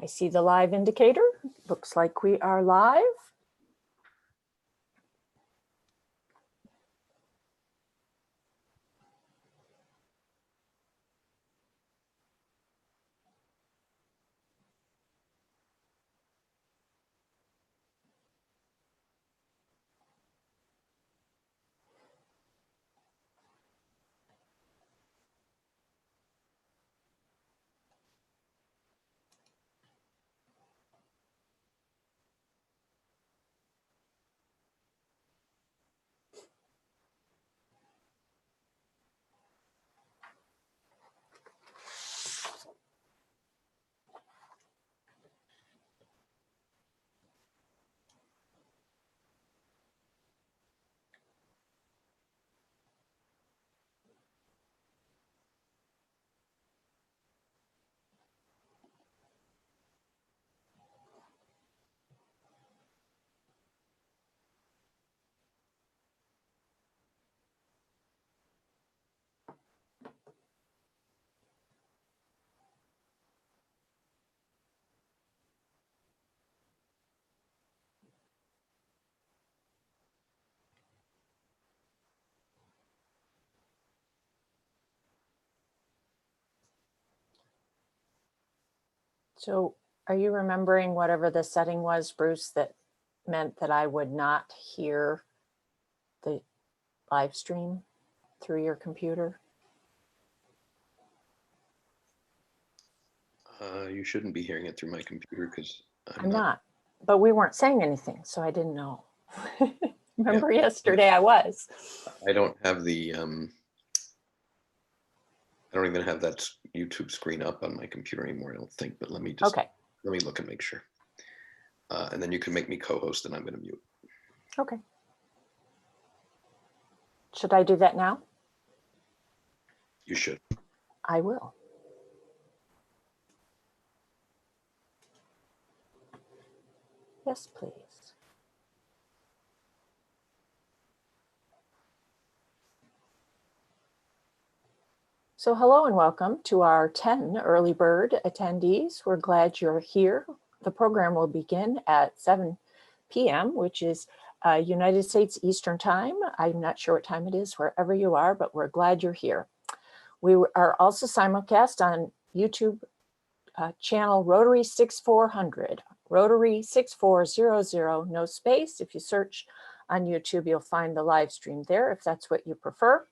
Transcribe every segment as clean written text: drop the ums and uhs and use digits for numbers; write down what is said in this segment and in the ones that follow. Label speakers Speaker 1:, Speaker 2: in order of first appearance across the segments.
Speaker 1: I see the live indicator. Looks like we are live. So are you remembering whatever the setting was, Bruce, that meant that I would not hear the live stream through your computer?
Speaker 2: You shouldn't be hearing it through my computer because
Speaker 1: I'm not, but we weren't saying anything, so I didn't know. Remember yesterday I was.
Speaker 2: I don't have the, I don't even have that YouTube screen up on my computer anymore, I don't think, but let me just,
Speaker 1: Okay.
Speaker 2: let me look and make sure. And then you can make me co-host and I'm going to mute.
Speaker 1: Okay. Should I do that now?
Speaker 2: You should.
Speaker 1: I will. Yes, please. So hello and welcome to our 10 early bird attendees. We're glad you're here. The program will begin at 7 p.m., which is United States Eastern Time. I'm not sure what time it is wherever you are, but we're glad you're here. We are also simulcast on YouTube channel Rotary 6400, Rotary 6400, no space. If you search on YouTube, you'll find the live stream there if that's what you prefer.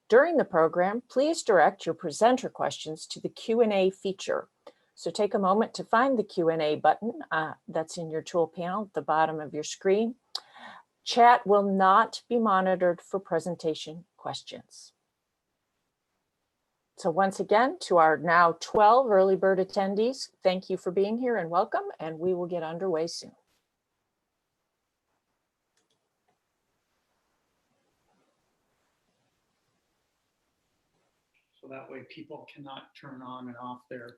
Speaker 1: During the program, please direct your presenter questions to the Q&A feature. So take a moment to find the Q&A button that's in your tool panel at the bottom of your screen. Chat will not be monitored for presentation questions. So once again, to our now 12 early bird attendees, thank you for being here and welcome, and we will get underway soon.
Speaker 3: So that way people cannot turn on and off their.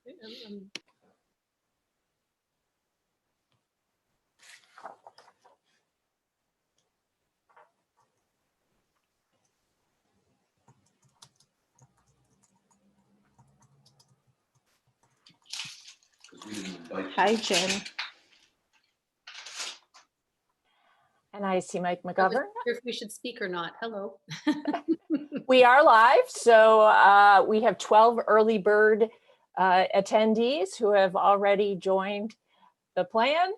Speaker 1: Hi, Jen. And I see Mike McGovern.
Speaker 4: If we should speak or not. Hello.
Speaker 1: We are live, so we have 12 early bird attendees who have already joined the plan.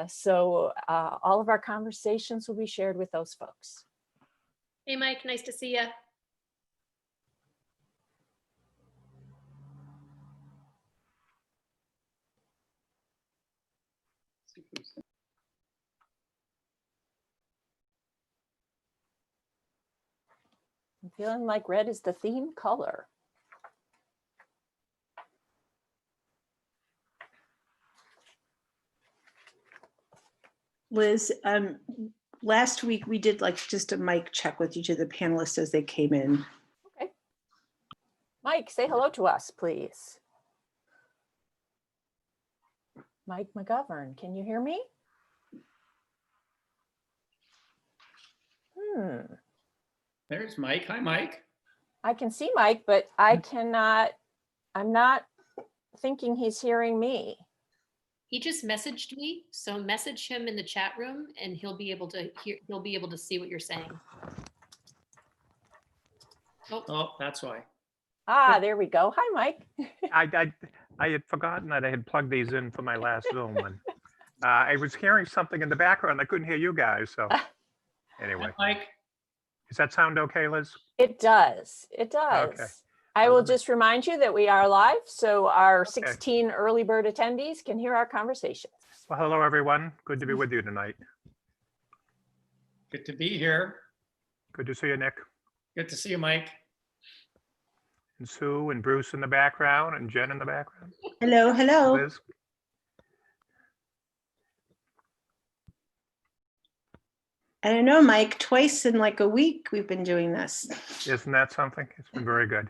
Speaker 1: So all of our conversations will be shared with those folks.
Speaker 4: Hey, Mike, nice to see you.
Speaker 1: I'm feeling like red is the theme color.
Speaker 5: Liz, last week we did like just a mic check with each of the panelists as they came in.
Speaker 1: Okay. Mike, say hello to us, please. Mike McGovern, can you hear me?
Speaker 3: There's Mike. Hi, Mike.
Speaker 1: I can see Mike, but I cannot, I'm not thinking he's hearing me.
Speaker 4: He just messaged me, so message him in the chat room and he'll be able to hear, he'll be able to see what you're saying. Oh,
Speaker 3: Oh, that's why.
Speaker 1: Ah, there we go. Hi, Mike.
Speaker 6: I had forgotten that I had plugged these in for my last Zoom, and I was hearing something in the background. I couldn't hear you guys, so anyway.
Speaker 3: Mike,
Speaker 6: Does that sound okay, Liz?
Speaker 1: It does. It does.
Speaker 6: Okay.
Speaker 1: I will
Speaker 6: Alright.
Speaker 1: just remind you that we are live, so our
Speaker 6: Okay.
Speaker 1: 16 early bird attendees can hear our conversations.
Speaker 6: Well, hello, everyone. Good to be with you tonight.
Speaker 3: good to be here.
Speaker 6: Good to see you, Nick,
Speaker 3: Good to see you, Mike.
Speaker 6: and Sue, and Bruce in the background, and Jen in the background.
Speaker 5: Hello, hello.
Speaker 6: Liz.
Speaker 5: I don't know, Mike, twice in like a week we've been doing this.
Speaker 6: Isn't that something? It's been very good.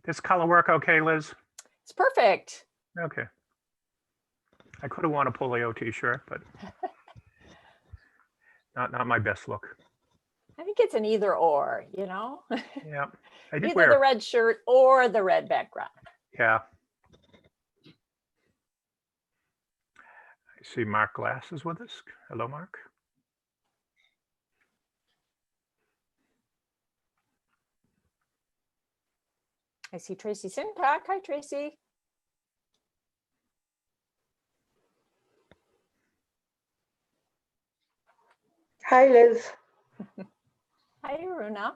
Speaker 6: Does color work okay, Liz?
Speaker 1: It's perfect.
Speaker 6: Okay. I could have worn a polio t-shirt, but not my best look.
Speaker 1: I think it's an either or, you know,
Speaker 6: Yeah, I did
Speaker 1: either
Speaker 6: wear.
Speaker 1: the red shirt or the red background.
Speaker 6: Yeah. I see Mark Glass is with us. Hello, Mark.
Speaker 1: I see Tracy Sincock. Hi, Tracy.
Speaker 7: Hi, Liz.
Speaker 1: Hi, Aruna.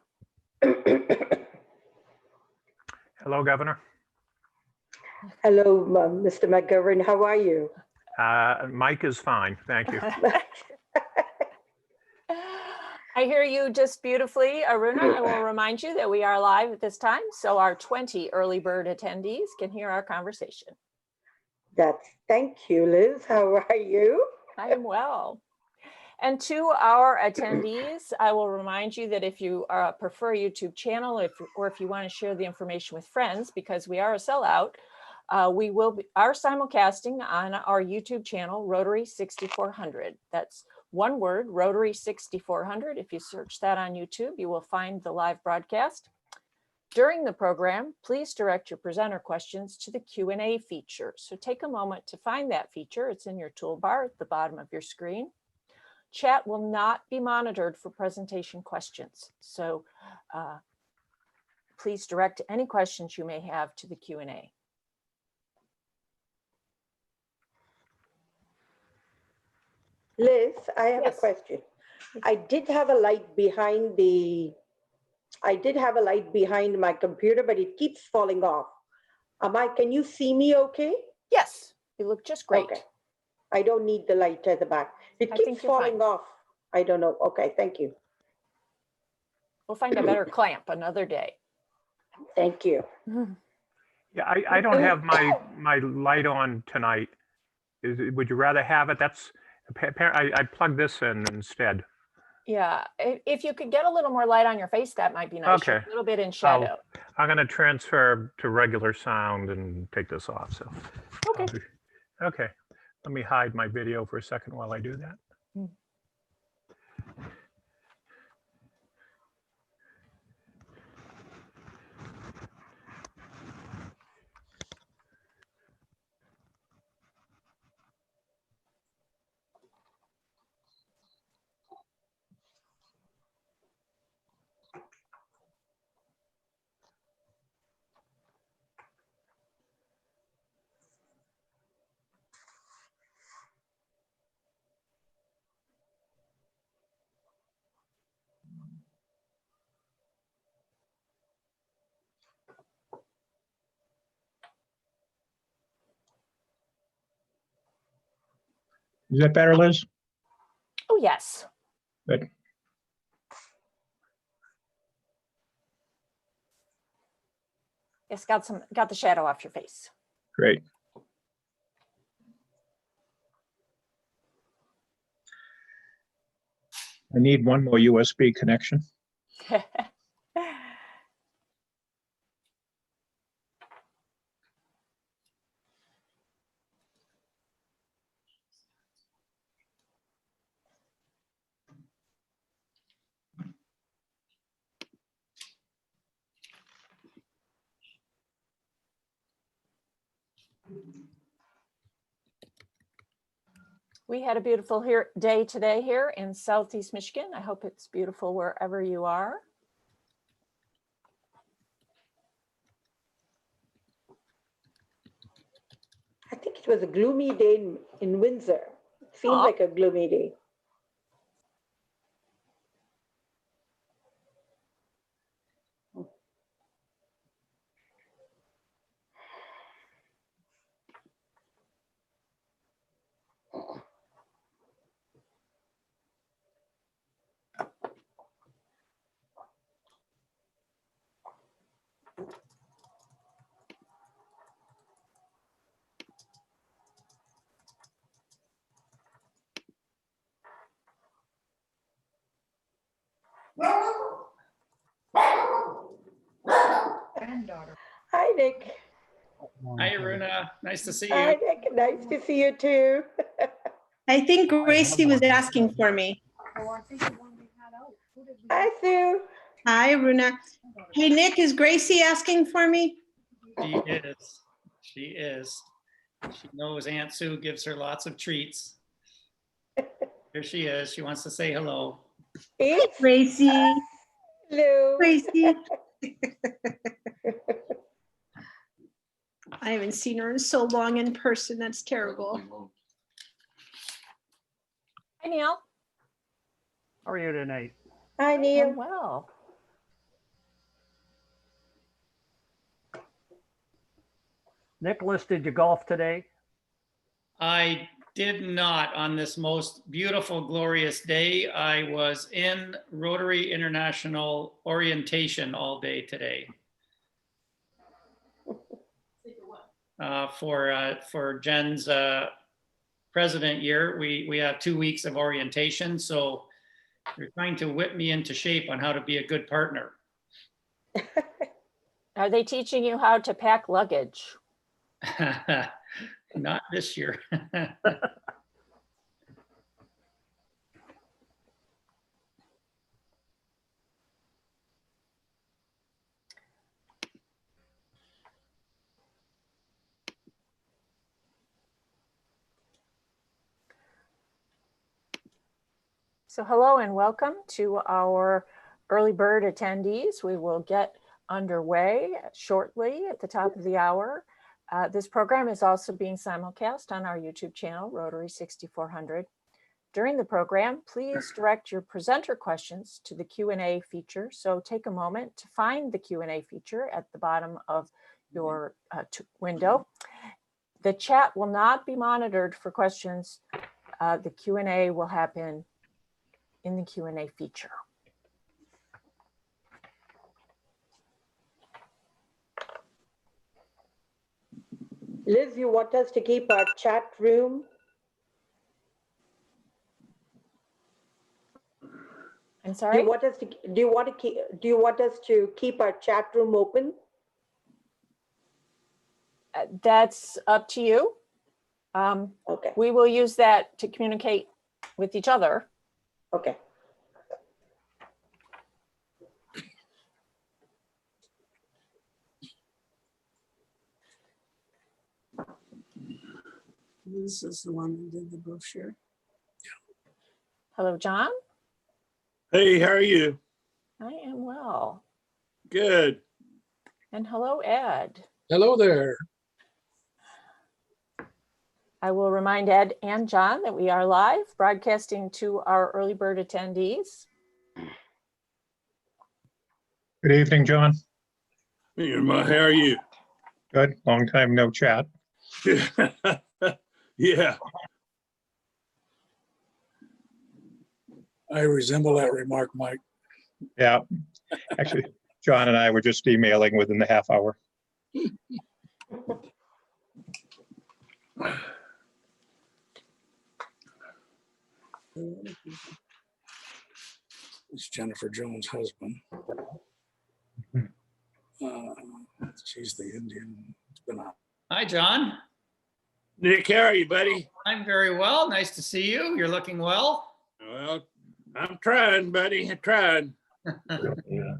Speaker 6: Hello, Governor.
Speaker 7: Hello, Mr. McGovern. How are you?
Speaker 6: Mike is fine. Thank you.
Speaker 1: I hear you just beautifully, Aruna. I will remind you that we are live at this time, so our 20 early bird attendees can hear our conversation.
Speaker 7: Thank you, Liz. How are you?
Speaker 1: I am well. And to our attendees, I will remind you that if you prefer a YouTube channel, or if you want to share the information with friends, because we are a sellout, we are simulcasting on our YouTube channel, Rotary 6400. That's one word, Rotary 6400. If you search that on YouTube, you will find the live broadcast. During the program, please direct your presenter questions to the Q&A feature. So take a moment to find that feature. It's in your toolbar at the bottom of your screen. Chat will not be monitored for presentation questions. So please direct any questions you may have to the Q&A.
Speaker 7: Liz, I have
Speaker 1: Yes.
Speaker 7: a question. I did have a light behind my computer, but it keeps falling off. Can you see me okay?
Speaker 1: Yes, you look just great.
Speaker 7: Okay. I don't need the light at the back. It
Speaker 1: I
Speaker 7: keeps
Speaker 1: think you're fine.
Speaker 7: falling off. I don't know. Okay, thank you.
Speaker 1: We'll find a better clamp another day.
Speaker 7: Thank you.
Speaker 6: Yeah, I don't have my light on tonight. Would you rather have it? That's apparently I plugged this in instead.
Speaker 1: Yeah, if you could get a little more light on your face, that might be nice. You're
Speaker 6: Okay.
Speaker 1: a little bit in shadow.
Speaker 6: I'm going to transfer to regular sound and take this off. So
Speaker 1: Okay.
Speaker 6: okay. Let me hide my video for a second while I do that.
Speaker 8: Is that better, Liz?
Speaker 1: Oh, yes.
Speaker 8: Good.
Speaker 1: It's got the shadow off your face.
Speaker 8: Great. I need one more USB connection.
Speaker 1: We had a beautiful day today here in Southeast Michigan. I hope it's beautiful wherever you are.
Speaker 7: I think it was a gloomy day in Windsor. It seemed
Speaker 1: Aw.
Speaker 7: like a gloomy day. Hi, Nick.
Speaker 3: Hi, Aruna. Nice to see
Speaker 7: Hi,
Speaker 3: you.
Speaker 7: Nick. Nice to see you too.
Speaker 5: I think Gracie was asking for me.
Speaker 7: Hi, Sue.
Speaker 5: Hi, Runa. Hey, Nick, is Gracie asking for me?
Speaker 3: She is. She is. She knows Aunt Sue gives her lots of treats. Here she is. She wants to say hello.
Speaker 7: Hey,
Speaker 5: Gracie,
Speaker 7: hello.
Speaker 5: Gracie. I haven't seen her in so long in person. That's terrible.
Speaker 1: Hi, Neil.
Speaker 9: How are you tonight?
Speaker 7: Hi,
Speaker 1: I'm
Speaker 7: Neil.
Speaker 1: well.
Speaker 9: Nicholas, did you golf today?
Speaker 3: I did not on this most beautiful, glorious day. I was in Rotary International orientation all day today. For Jen's president year, we have 2 weeks of orientation, so they're trying to whip me into shape on how to be a good partner.
Speaker 1: Are they teaching you how to pack luggage?
Speaker 3: Not this year.
Speaker 1: So hello and welcome to our early bird attendees. We will get underway shortly at the top of the hour. This program is also being simulcast on our YouTube channel, Rotary 6400. During the program, please direct your presenter questions to the Q&A feature. So take a moment to find the Q&A feature at the bottom of your window. The chat will not be monitored for questions. The Q&A will happen in the Q&A feature.
Speaker 7: Liz, you want us to keep our chat room?
Speaker 1: I'm
Speaker 7: Do
Speaker 1: sorry?
Speaker 7: you want us to keep our chat room open?
Speaker 1: That's up to you.
Speaker 7: Okay,
Speaker 1: We will use that to communicate with each other.
Speaker 7: okay.
Speaker 10: This is the one that did the brochure.
Speaker 1: Hello, John.
Speaker 10: Hey, how are you?
Speaker 1: I am well.
Speaker 10: Good.
Speaker 1: And hello, Ed.
Speaker 10: Hello there.
Speaker 1: I will remind Ed and John that we are live broadcasting to our early bird attendees.
Speaker 8: Good evening, John.
Speaker 10: How are you?
Speaker 8: Good. Long time no chat.
Speaker 10: Yeah. I resemble that remark, Mike.
Speaker 8: Yeah. Actually, John and I were just emailing within the half hour.
Speaker 10: It's Jennifer Jones' husband. She's the Indian. It's been on.
Speaker 3: Hi, John.
Speaker 10: Nick, how are you, buddy?
Speaker 3: I'm very well. Nice to see you. You're looking well.
Speaker 10: Well, I'm trying, buddy. I'm trying.
Speaker 8: Yeah.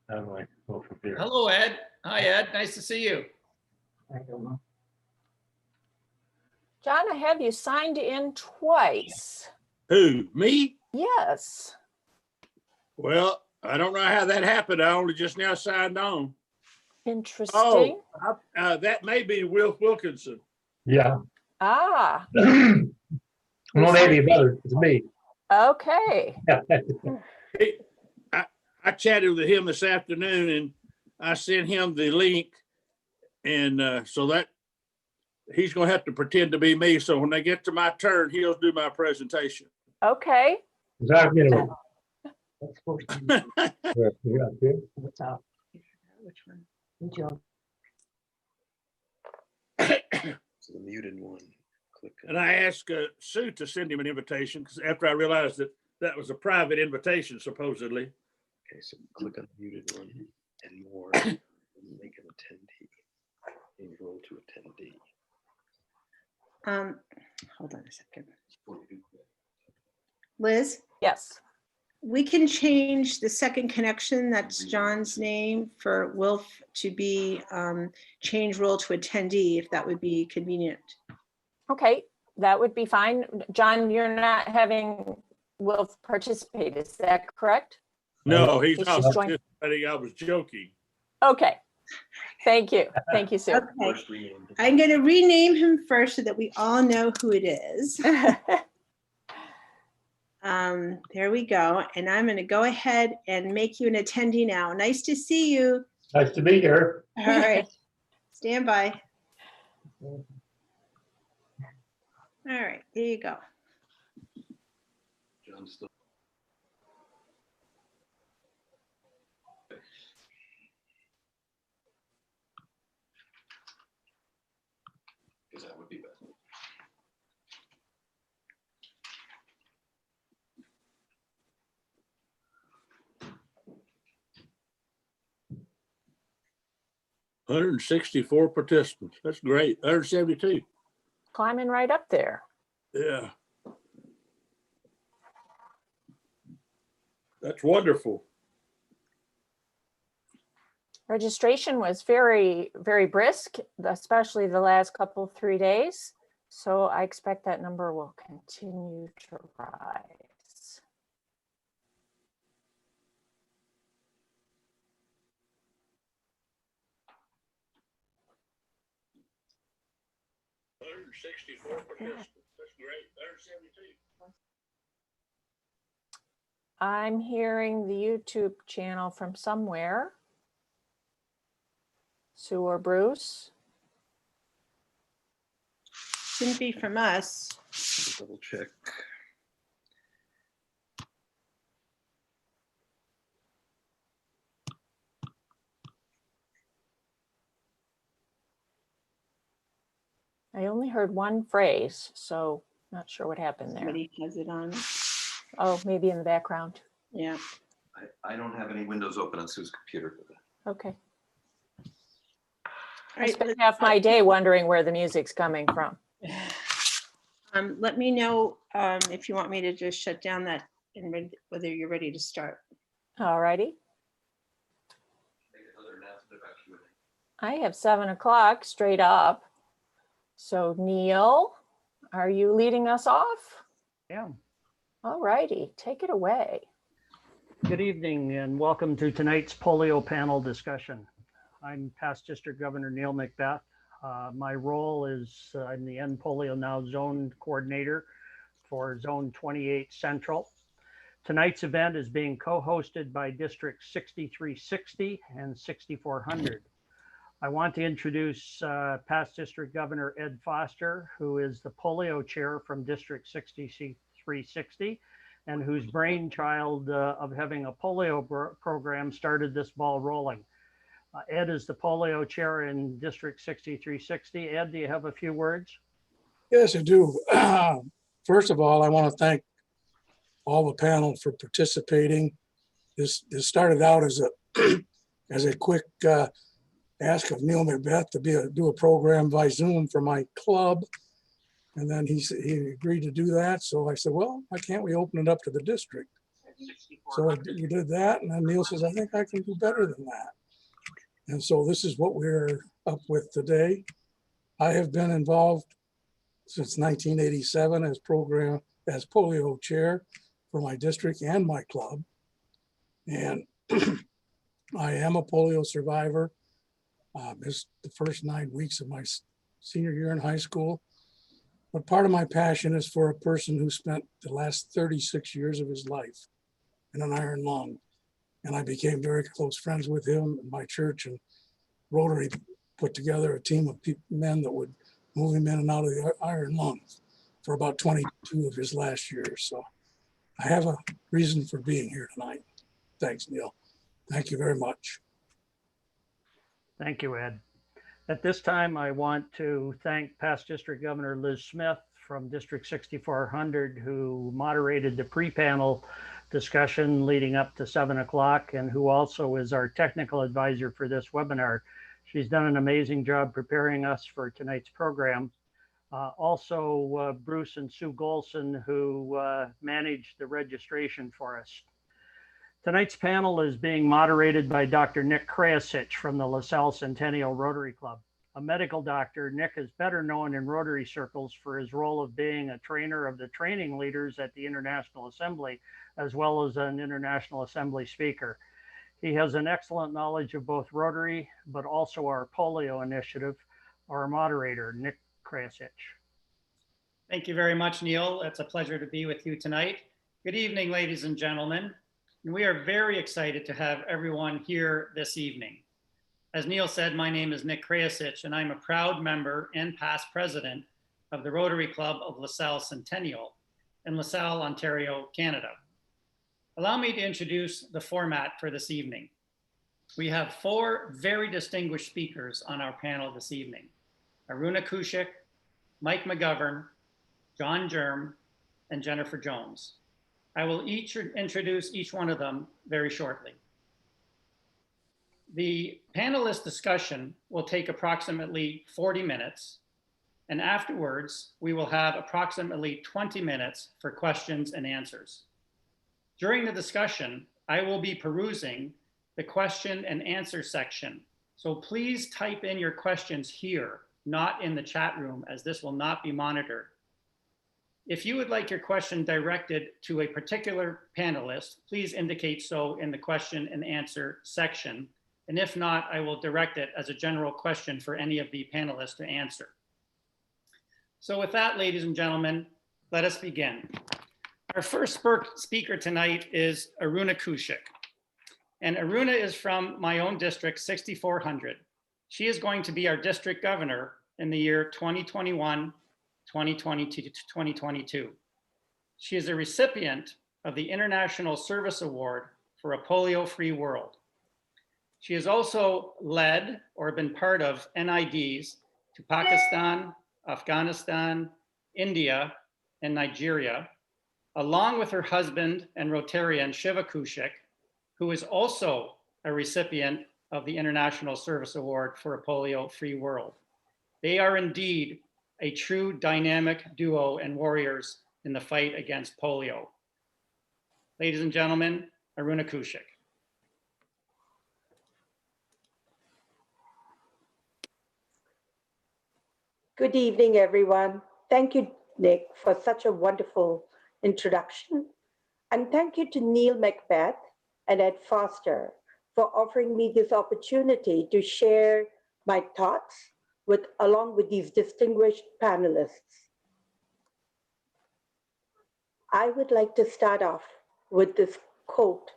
Speaker 8: How do I go from here?
Speaker 3: Hello, Ed. Hi, Ed. Nice to see you.
Speaker 8: I don't know.
Speaker 1: John, I have you signed in twice.
Speaker 10: Who, me?
Speaker 1: Yes.
Speaker 10: Well, I don't know how that happened. I only just now signed on.
Speaker 1: Interesting.
Speaker 10: Oh, that may be Will Wilkinson.
Speaker 8: Yeah.
Speaker 1: Ah,
Speaker 8: Well, maybe better. It's me.
Speaker 1: okay.
Speaker 10: I chatted with him this afternoon and I sent him the link. And so that he's going to have to pretend to be me. So when they get to my turn, he'll do my presentation.
Speaker 1: Okay.
Speaker 8: Exactly.
Speaker 5: What's up? Which one?
Speaker 2: So the muted one. Click.
Speaker 10: And I asked Sue to send him an invitation because after I realized that that was a private invitation, supposedly.
Speaker 2: Okay, so click on the muted one and more. And make an attendee. And roll to attendee.
Speaker 5: Hold on a second. Liz,
Speaker 1: Yes.
Speaker 5: we can change the second connection, that's John's name, for Wilf to be change role to attendee, if that would be convenient.
Speaker 1: Okay, that would be fine. John, you're not having Will participate, is that correct?
Speaker 10: No, he's
Speaker 1: He's
Speaker 10: not
Speaker 1: just joined.
Speaker 10: participating. I was joking.
Speaker 1: Okay. Thank you. Thank you, Sue.
Speaker 5: Okay, I'm going to rename him first so that we all know who it is. There we go. And I'm going to go ahead and make you an attendee now. Nice to see you.
Speaker 8: Nice to be here.
Speaker 5: All right. Stand by. All right, there you go.
Speaker 2: John's still. Because that would be better.
Speaker 10: – 164 participants. That's great. 172.
Speaker 1: Climbing right up there.
Speaker 10: Yeah. That's wonderful.
Speaker 1: Registration was very, very brisk, especially the last couple, 3 days. So I expect that number will continue to rise.
Speaker 10: That's great. 172.
Speaker 1: I'm hearing the YouTube channel from somewhere. Sue or Bruce?
Speaker 5: Shouldn't be from us.
Speaker 2: Double check.
Speaker 1: I only heard one phrase, so not sure what happened there.
Speaker 5: Somebody has it on.
Speaker 1: Oh, maybe in the background.
Speaker 5: Yeah.
Speaker 2: I don't have any windows open on Sue's computer for that.
Speaker 1: Okay.
Speaker 5: All
Speaker 1: I
Speaker 5: right,
Speaker 1: spent half my day wondering where the music's coming from.
Speaker 5: let me know if you want me to just shut down that and whether you're ready to start.
Speaker 1: All righty. I have 7 o'clock straight up. So Neil, are you leading us off?
Speaker 9: Yeah.
Speaker 1: All righty, take it away.
Speaker 9: Good evening and welcome to tonight's polio panel discussion. I'm past District Governor Neil Macbeth. My role is I'm the End Polio Now Zone Coordinator for Zone 28 Central. Tonight's event is being co-hosted by District 6360 and 6400. I want to introduce past District Governor Ed Foster, who is the polio chair from District 6360 and whose brainchild of having a polio program started this ball rolling. Ed is the polio chair in District 6360. Ed, do you have a few words?
Speaker 10: Yes, I do. First of all, I want to thank all the panel for participating. This started out as a quick ask of Neil Macbeth to do a program by Zoom for my club. And then he agreed to do that. So I said, well, why can't we open it up to the district? So we did that. And then Neil says, I think I can do better than that. And so this is what we're up with today. I have been involved since 1987 as polio chair for my district and my club. And I am a polio survivor. Missed the first 9 weeks of my senior year in high school. But part of my passion is for a person who spent the last 36 years of his life in an iron lung. And I became very close friends with him. My church and Rotary put together a team of men that would move him in and out of the iron lung for about 22 of his last years. So I have a reason for being here tonight. Thanks, Neil. Thank you very much.
Speaker 9: Thank you, Ed. At this time, I want to thank past District Governor Liz Smith from District 6400, who moderated the pre-panel discussion leading up to 7 o'clock, and who also is our technical advisor for this webinar. She's done an amazing job preparing us for tonight's program. Also, Bruce and Sue Golson, who managed the registration for us. Tonight's panel is being moderated by Dr. Nick Krajicic from the LaSalle Centennial Rotary Club. A medical doctor, Nick is better known in Rotary circles for his role of being a trainer of the training leaders at the International Assembly, as well as an International Assembly speaker. He has an excellent knowledge of both Rotary, but also our polio initiative. Our moderator, Nick Krajicic.
Speaker 3: Thank you very much, Neil. It's a pleasure to be with you tonight. Good evening, ladies and gentlemen. And we are very excited to have everyone here this evening. As Neil said, my name is Nick Krajicic, and I'm a proud member and past president of the Rotary Club of LaSalle Centennial in LaSalle, Ontario, Canada. Allow me to introduce the format for this evening. We have 4 very distinguished speakers on our panel this evening: Aruna Kushik, Mike McGovern, John Germ, and Jennifer Jones. I will introduce each one of them very shortly. The panelist discussion will take approximately 40 minutes, and afterwards, we will have approximately 20 minutes for questions and answers. During the discussion, I will be perusing the question and answer section, so please type in your questions here, not in the chat room, as this will not be monitored. If you would like your question directed to a particular panelist, please indicate so in the question and answer section. And if not, I will direct it as a general question for any of the panelists to answer. So with that, ladies and gentlemen, let us begin. Our first speaker tonight is Aruna Kushik. And Aruna is from my own district, 6400. She is going to be our district governor in the year 2021, 2022. She is a recipient of the International Service Award for a polio-free world. She has also led or been part of NIDs to Pakistan, Afghanistan, India, and Nigeria, along with her husband and Rotarian Shiva Kushik, who is also a recipient of the International Service Award for a polio-free world. They are indeed a true dynamic duo and warriors in the fight against polio. Ladies and gentlemen, Aruna Kushik.
Speaker 7: Good evening, everyone. Thank you, Nick, for such a wonderful introduction. And thank you to Neil Macbeth and Ed Foster for offering me this opportunity to share my thoughts along with these distinguished panelists. I would like to start off with this quote.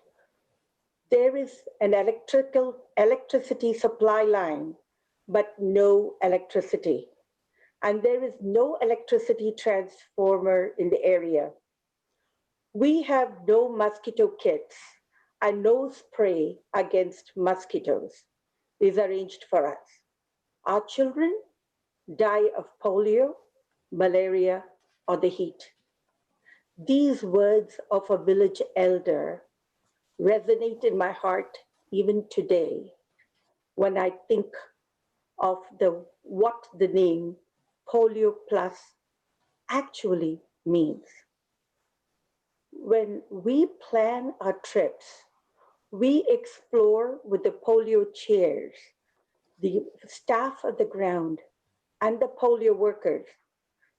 Speaker 7: There is an electricity supply line, but no electricity. And there is no electricity transformer in the area. We have no mosquito kits and no spray against mosquitoes is arranged for us. Our children die of polio, malaria, or the heat. These words of a village elder resonate in my heart even today when I think of what the name Polio Plus actually means. When we plan our trips, we explore with the polio chairs, the staff at the ground, and the polio workers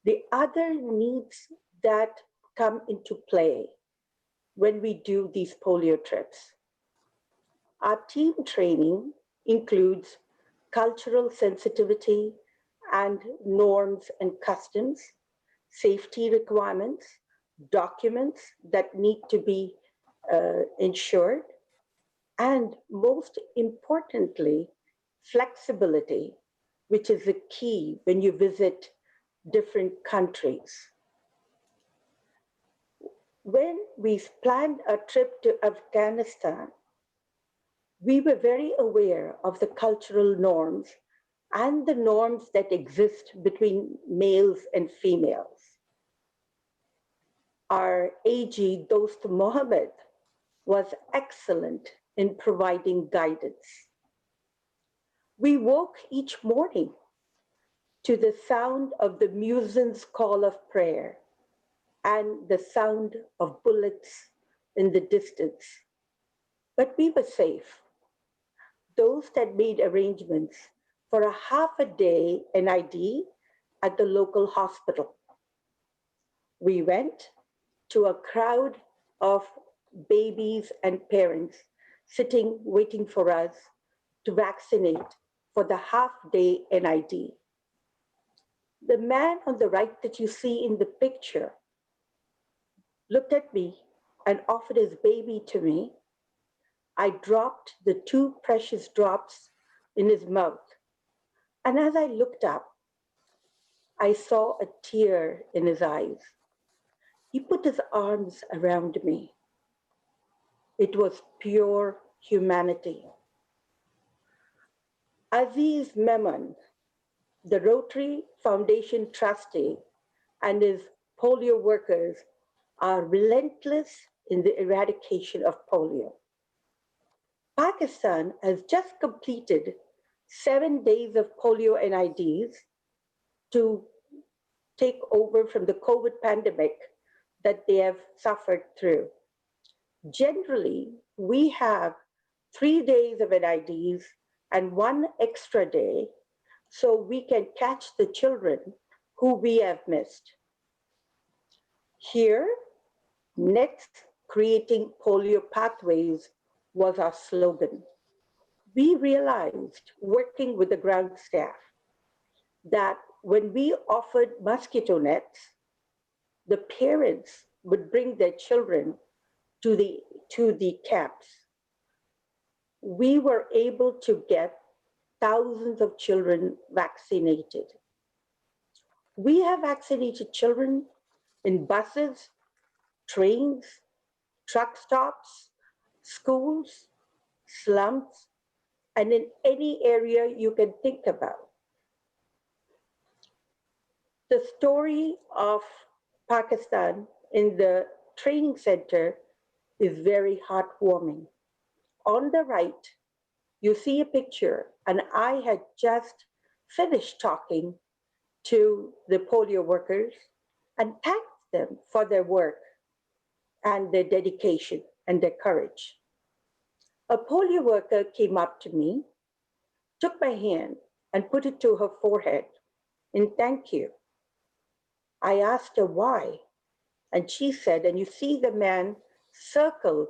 Speaker 7: The other needs that come into play when we do these polio trips. Our team training includes cultural sensitivity and norms and customs, safety requirements, documents that need to be ensured, and most importantly, flexibility, which is the key when you visit different countries. When we planned a trip to Afghanistan, we were very aware of the cultural norms and the norms that exist between males and females. Our AG, Dost Mohammed, was excellent in providing guidance. We woke each morning to the sound of the muezzin's call of prayer and the sound of bullets in the distance. But we were safe. Those that made arrangements for a half a day NID at the local hospital. We went to a crowd of babies and parents sitting, waiting for us to vaccinate for the half-day NID. The man on the right that you see in the picture looked at me and offered his baby to me. I dropped the 2 precious drops in his mouth. And as I looked up, I saw a tear in his eyes. He put his arms around me. It was pure humanity. Aziz Memon, the Rotary Foundation trustee, and his polio workers are relentless in the eradication of polio. Pakistan has just completed 7 days of polio NIDs to take over from the COVID pandemic that they have suffered through. Generally, we have 3 days of NIDs and 1 extra day so we can catch the children who we have missed. Here, next, creating polio pathways was our slogan. We realized, working with the ground staff, that when we offered mosquito nets, the parents would bring their children to the camps. We were able to get thousands of children vaccinated. We have vaccinated children in buses, trains, truck stops, schools, slums, and in any area you can think about. The story of Pakistan in the training center is very heartwarming. On the right, you see a picture, and I had just finished talking to the polio workers and thanked them for their work and their dedication and their courage. A polio worker came up to me, took my hand, and put it to her forehead in thank you. I asked her why, and she said, and you see the man circled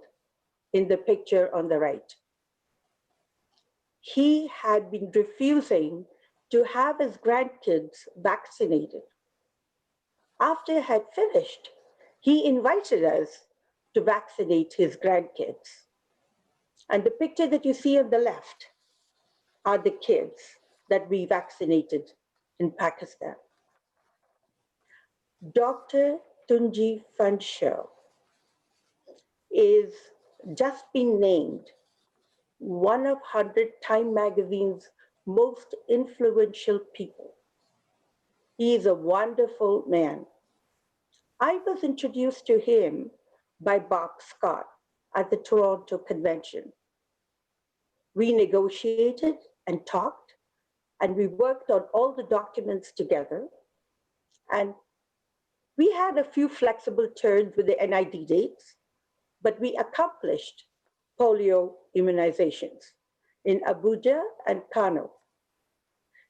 Speaker 7: in the picture on the right. He had been refusing to have his grandkids vaccinated. After he had finished, he invited us to vaccinate his grandkids. And the picture that you see on the left are the kids that we vaccinated in Pakistan. Dr. Tunji Fanshaw is just been named one of 100 Time magazine's most influential people. He is a wonderful man. I was introduced to him by Bob Scott at the Toronto Convention. We negotiated and talked, and we worked on all the documents together. And we had a few flexible turns with the NID dates, but we accomplished polio immunizations in Abuja and Kano.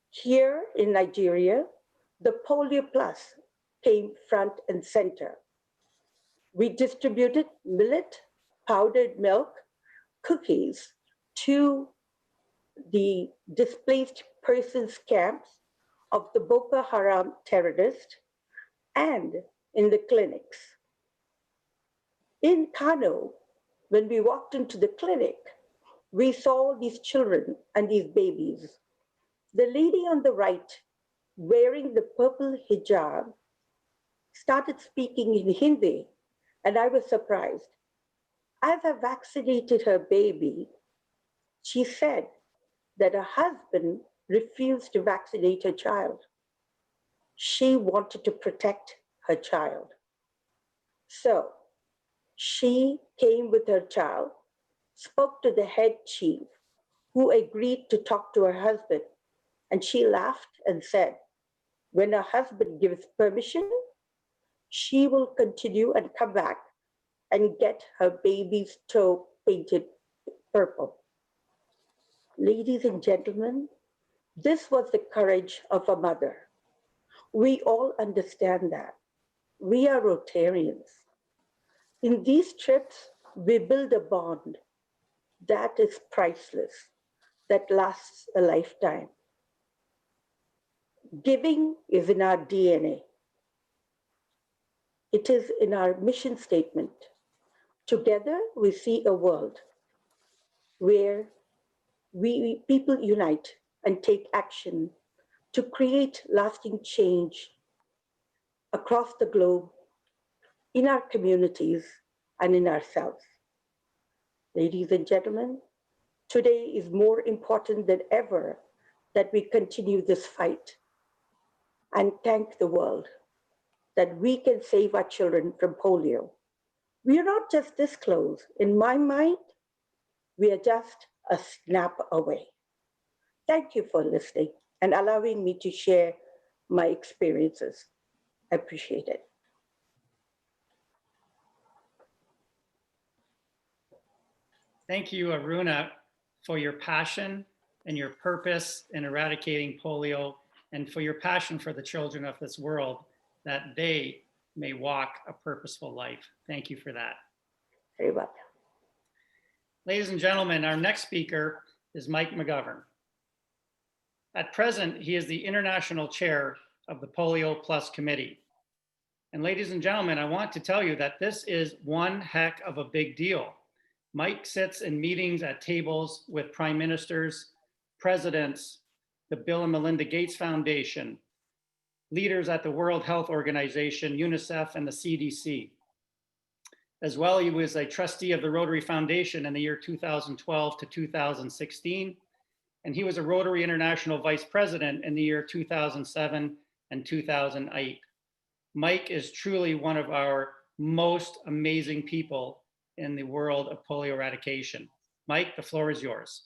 Speaker 7: Here in Nigeria, the Polio Plus came front and center. We distributed millet, powdered milk, cookies to the displaced persons camps of the Boko Haram terrorists and in the clinics. In Kano, when we walked into the clinic, we saw these children and these babies. The lady on the right, wearing the purple hijab, started speaking in Hindi, and I was surprised. As I vaccinated her baby, she said that her husband refused to vaccinate her child. She wanted to protect her child. So she came with her child, spoke to the head chief, who agreed to talk to her husband. And she laughed and said, when her husband gives permission, she will continue and come back and get her baby's toe painted purple. Ladies and gentlemen, this was the courage of a mother. We all understand that. We are Rotarians. In these trips, we build a bond that is priceless, that lasts a lifetime. Giving is in our DNA. It is in our mission statement. Together, we see a world where people unite and take action to create lasting change across the globe, in our communities, and in ourselves. Ladies and gentlemen, today is more important than ever that we continue this fight and thank the world that we can save our children from polio. We are not just this close. In my mind, we are just a snap away. Thank you for listening and allowing me to share my experiences. I appreciate it.
Speaker 3: Thank you, Aruna, for your passion and your purpose in eradicating polio, and for your passion for the children of this world, that they may walk a purposeful life. Thank you for that.
Speaker 7: Very welcome.
Speaker 3: Ladies and gentlemen, our next speaker is Mike McGovern. At present, he is the international chair of the Polio Plus Committee. And ladies and gentlemen, I want to tell you that this is one heck of a big deal. Mike sits in meetings at tables with prime ministers, presidents, the Bill and Melinda Gates Foundation, leaders at the World Health Organization, UNICEF, and the CDC. As well, he was a trustee of the Rotary Foundation in the year 2012 to 2016, and he was a Rotary International Vice President in the year 2007 and 2008. Mike is truly one of our most amazing people in the world of polio eradication. Mike, the floor is yours.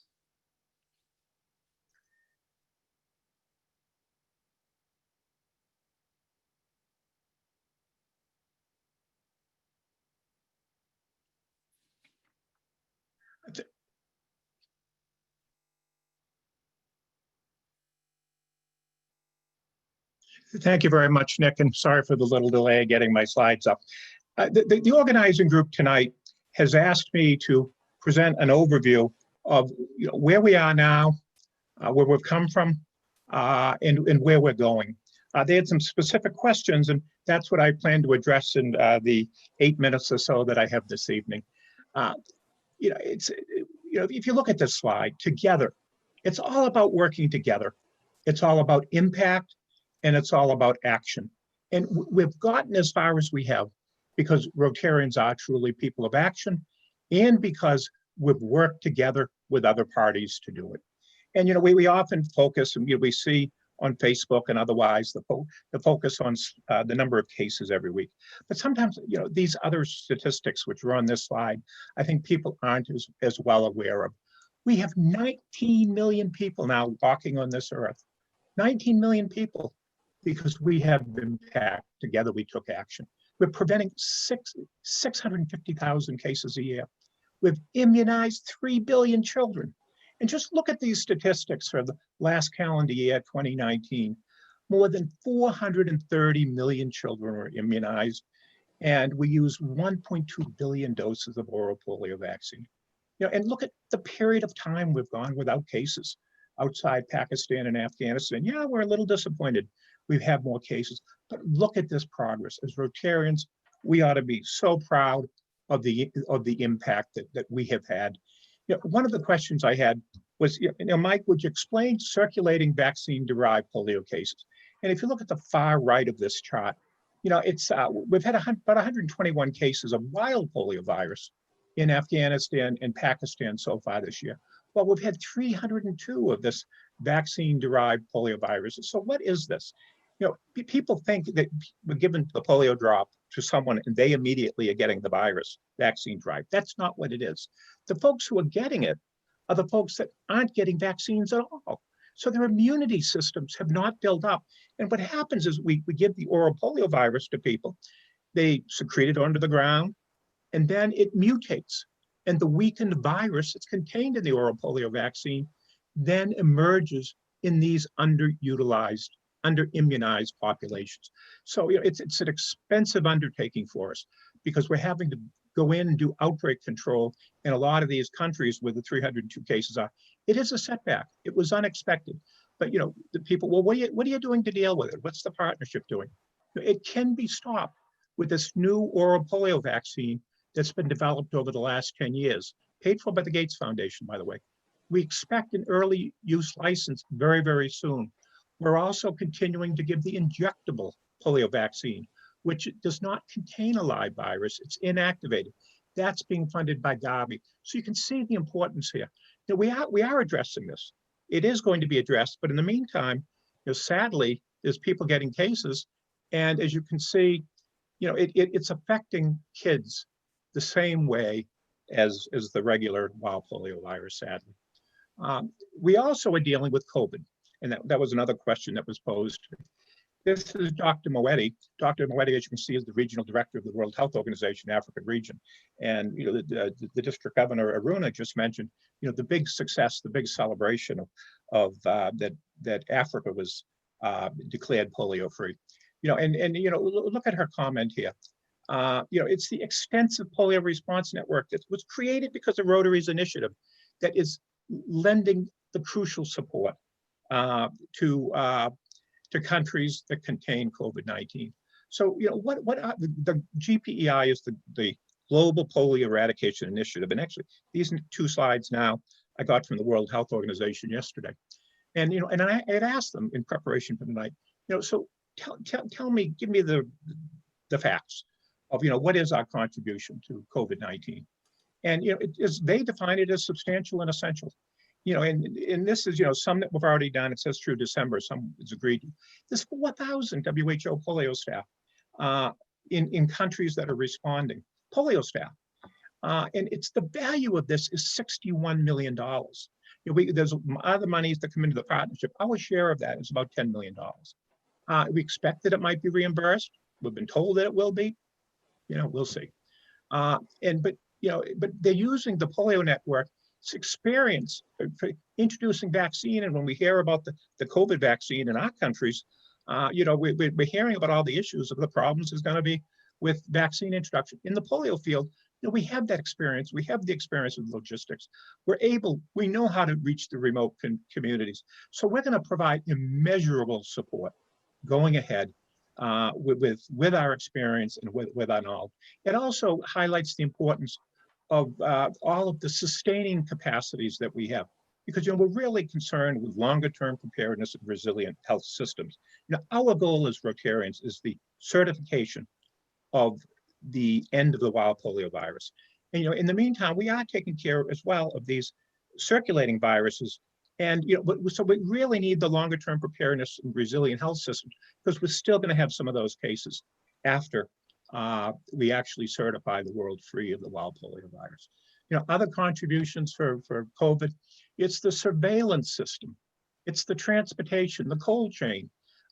Speaker 8: Thank you very much, Nick, and sorry for the little delay getting my slides up. The organizing group tonight has asked me to present an overview of where we are now, where we've come from, and where we're going. They had some specific questions, and that's what I plan to address in the 8 minutes or so that I have this evening. If you look at this slide, together, it's all about working together. It's all about impact, and it's all about action. And we've gotten as far as we have because Rotarians are truly people of action, and because we've worked together with other parties to do it. And we often focus, and we see on Facebook and otherwise the focus on the number of cases every week. But sometimes these other statistics which are on this slide, I think people aren't as well aware of. We have 19 million people now walking on this earth. 19 million people, because we have impact. Together we took action. We're preventing 650,000 cases a year. We've immunized 3 billion children. And just look at these statistics for the last calendar year, 2019. more than 430 million children were immunized, and we used 1.2 billion doses of oral polio vaccine. And look at the period of time we've gone without cases outside Pakistan and Afghanistan. Yeah, we're a little disappointed we've had more cases, but look at this progress. As Rotarians, we ought to be so proud of the impact that we have had. One of the questions I had was, Mike, would you explain circulating vaccine-derived polio cases? And if you look at the far right of this chart, it's we've had about 121 cases of wild polio virus in Afghanistan and Pakistan so far this year. Well, we've had 302 of this vaccine-derived polio viruses. So what is this? People think that we're giving the polio drop to someone and they immediately are getting the virus vaccine-derived. That's not what it is. The folks who are getting it are the folks that aren't getting vaccines at all. So their immunity systems have not built up. And what happens is we give the oral polio virus to people, they secrete it onto the ground, and then it mutates. And the weakened virus that's contained in the oral polio vaccine then emerges in these underutilized, under-immunized populations. So it's an expensive undertaking for us because we're having to go in and do outbreak control in a lot of these countries where the 302 cases are. It is a setback. It was unexpected. But the people, well, what are you doing to deal with it? What's the partnership doing? It can be stopped with this new oral polio vaccine that's been developed over the last 10 years, paid for by the Gates Foundation, by the way. We expect an early use license very, very soon. We're also continuing to give the injectable polio vaccine, which does not contain a live virus. It's inactivated. That's being funded by Gavi. So you can see the importance here. We are addressing this. It is going to be addressed, but in the meantime, sadly, there's people getting cases, and as you can see, it's affecting kids the same way as the regular wild polio virus, sadly. We also are dealing with COVID, and that was another question that was posed. This is Dr. Moetti. Dr. Moetti, as you can see, is the regional director of the World Health Organization Africa region. And the district governor, Aruna, just mentioned, the big success, the big celebration of that Africa was declared polio free. Look at her comment here. It's the extensive polio response network that was created because of Rotary's initiative that is lending the crucial support to countries that contain COVID-19. So, what are the GPEI is the Global Polio Eradication Initiative. And actually, these 2 slides now I got from the World Health Organization yesterday. And, and I had asked them in preparation for tonight, so tell me, give me the facts of, what is our contribution to COVID-19? And, they define it as substantial and essential. And this is, some that we've already done. It says through December, some is agreed to. There's 4,000 WHO polio staff in countries that are responding, polio staff. And it's the value of this is $61 million. There's other monies that come into the partnership. Our share of that is about $10 million. We expect that it might be reimbursed. We've been told that it will be. We'll see. But they're using the polio network experience for introducing vaccine. And when we hear about the COVID vaccine in our countries, we're hearing about all the issues of the problems there's going to be with vaccine introduction. In the polio field, we have that experience. We have the experience with logistics. We know how to reach the remote communities. So we're going to provide immeasurable support going ahead with our experience and with our knowledge. It also highlights the importance of all of the sustaining capacities that we have, because we're really concerned with longer-term preparedness and resilient health systems. Our goal as Rotarians is the certification of the end of the wild polio virus. And in the meantime, we are taking care as well of these circulating viruses. And so we really need the longer-term preparedness and resilient health systems, because we're still going to have some of those cases after we actually certify the world free of the wild polio virus. Other contributions for COVID, it's the surveillance system, it's the transportation, the cold chain,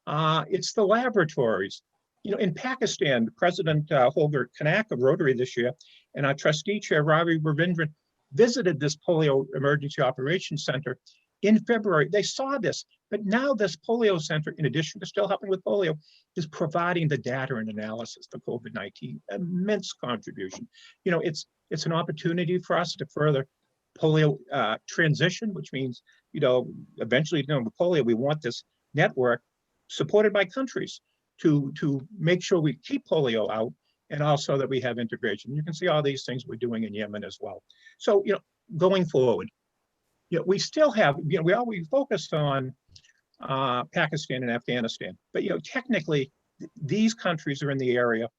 Speaker 8: it's the laboratories. In Pakistan, President Holger Kanak of Rotary this year and our trustee chair, Ravi Ravindran, visited this polio emergency operations center in February. They saw this, but now this polio center, in addition to still helping with polio, is providing the data and analysis for COVID-19. Immense contribution. You know, it's an opportunity for us to further polio transition, which means, you know, eventually, you know, with polio, we want this network supported by countries to make sure we keep polio out, and also that we have integration. You can see all these things we're doing in Yemen as well. So, you know, going forward, you know, we still have, you know, we focused on Pakistan and Afghanistan, but, you know, technically these countries are in the area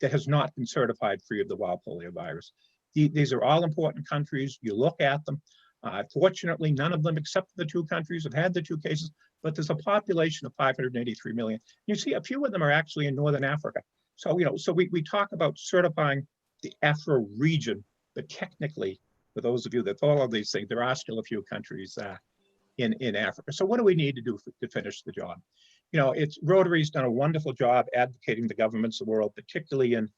Speaker 8: that has not been certified free of the wild polio virus. These are all important countries. You look at them. Fortunately, none of them except for the two countries have had the two cases, but there's a population of 583 million. You see a few of them are actually in Northern Africa. So, you know, so we talk about certifying the Afro region, but technically, for those of you that follow these things, there are still a few countries in Africa. So what do we need to do to finish the job? You know, Rotary's done a wonderful job advocating the governments of the world, particularly in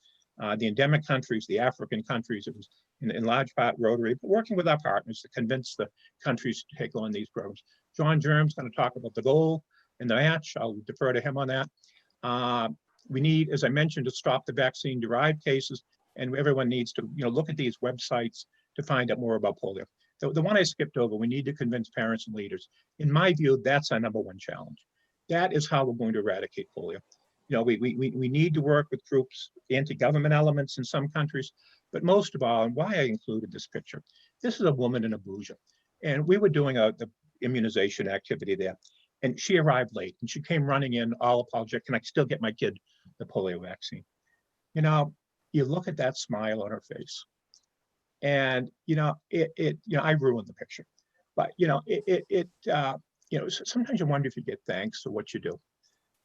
Speaker 8: the endemic countries, the African countries. It was in large part Rotary, but working with our partners to convince the countries to take on these programs. John Germ's going to talk about the goal and the match. I'll defer to him on that. We need, as I mentioned, to stop the vaccine-derived cases, and everyone needs to, you know, look at these websites to find out more about polio. The one I skipped over, we need to convince parents and leaders. In my view, that's our number one challenge. That is how we're going to eradicate polio. You know, we need to work with groups, anti-government elements in some countries, but most of all, and why I included this picture, this is a woman in Abuja, and we were doing the immunization activity there, and she arrived late, and she came running in all apologetic, can I still get my kid the polio vaccine? You know, you look at that smile on her face, and you know, you know, I ruined the picture, but you know, you know, sometimes you wonder if you get thanks for what you do.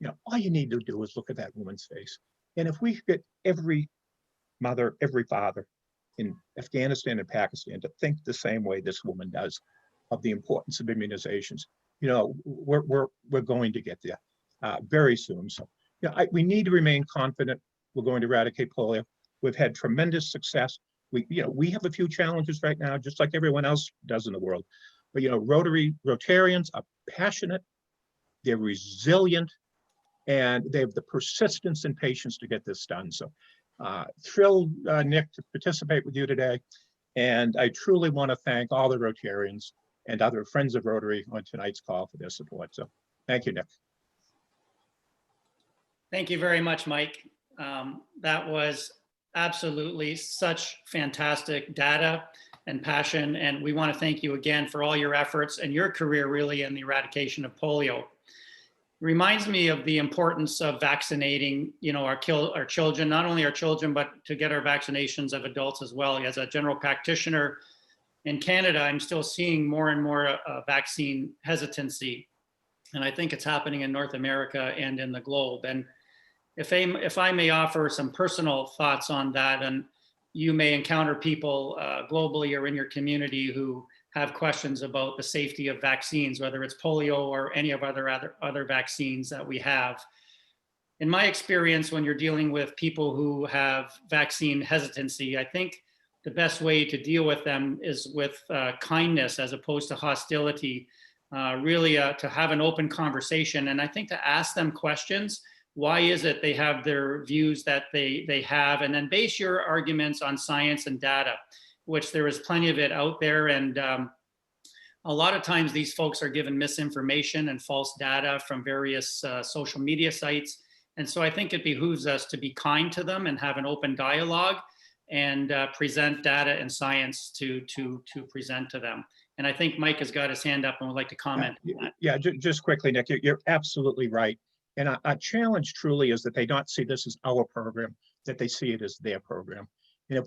Speaker 8: You know, all you need to do is look at that woman's face. And if we get every mother, every father in Afghanistan and Pakistan to think the same way this woman does of the importance of immunizations, you know, we're going to get there very soon. So, you know, we need to remain confident we're going to eradicate polio. We've had tremendous success. We have a few challenges right now, just like everyone else does in the world. But, you know, Rotarians are passionate, they're resilient, and they have the persistence and patience to get this done. So thrilled, Nick, to participate with you today. And I truly want to thank all the Rotarians and other friends of Rotary on tonight's call for their support. So thank you, Nick.
Speaker 3: Thank you very much, Mike. That was absolutely such fantastic data and passion. And we want to thank you again for all your efforts and your career really in the eradication of polio. Reminds me of the importance of vaccinating, you know, our children, not only our children, but to get our vaccinations of adults as well. As a general practitioner in Canada, I'm still seeing more and more vaccine hesitancy. And I think it's happening in North America and in the globe. And if I may offer some personal thoughts on that, and you may encounter people globally or in your community who have questions about the safety of vaccines, whether it's polio or any of other vaccines that we have. In my experience, when you're dealing with people who have vaccine hesitancy, I think the best way to deal with them is with kindness as opposed to hostility, really to have an open conversation. And I think to ask them questions, why is it they have their views that they have, and then base your arguments on science and data, which there is plenty of it out there. And a lot of times these folks are given misinformation and false data from various social media sites. And so I think it behooves us to be kind to them and have an open dialogue and present data and science to present to them. And I think Mike has got his hand up and would like to comment.
Speaker 8: Yeah, just quickly, Nick, you're absolutely right. And our challenge truly is that they not see this as our program, that they see it as their program. And if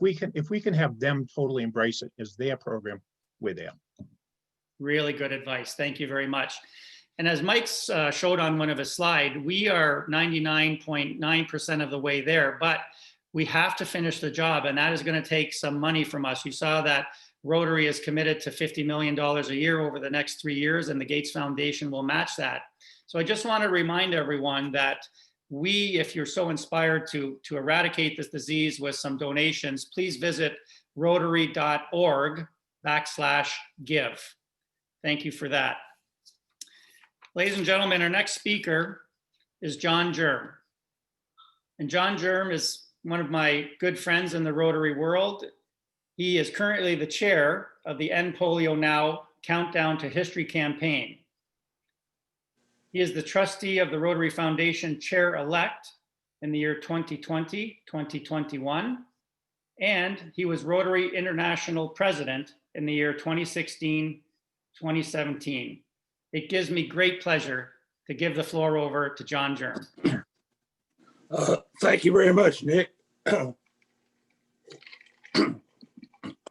Speaker 8: we can have them totally embrace it as their program, we're there.
Speaker 3: Really good advice. Thank you very much. And as Mike showed on one of his slides, we are 99.9% of the way there, but we have to finish the job, and that is going to take some money from us. You saw that Rotary is committed to $50 million a year over the next 3 years, and the Gates Foundation will match that. So I just want to remind everyone that if you're so inspired to eradicate this disease with some donations, please visit rotary.org/give. Thank you for that. Ladies and gentlemen, our next speaker is John Germ. And John Germ is one of my good friends in the Rotary world. He is currently the chair of the End Polio Now Countdown to History campaign. He is the trustee of the Rotary Foundation chair-elect in the year 2020, 2021, and he was Rotary International president in the year 2016, 2017. It gives me great pleasure to give the floor over to John Germ.
Speaker 10: Thank you very much, Nick. All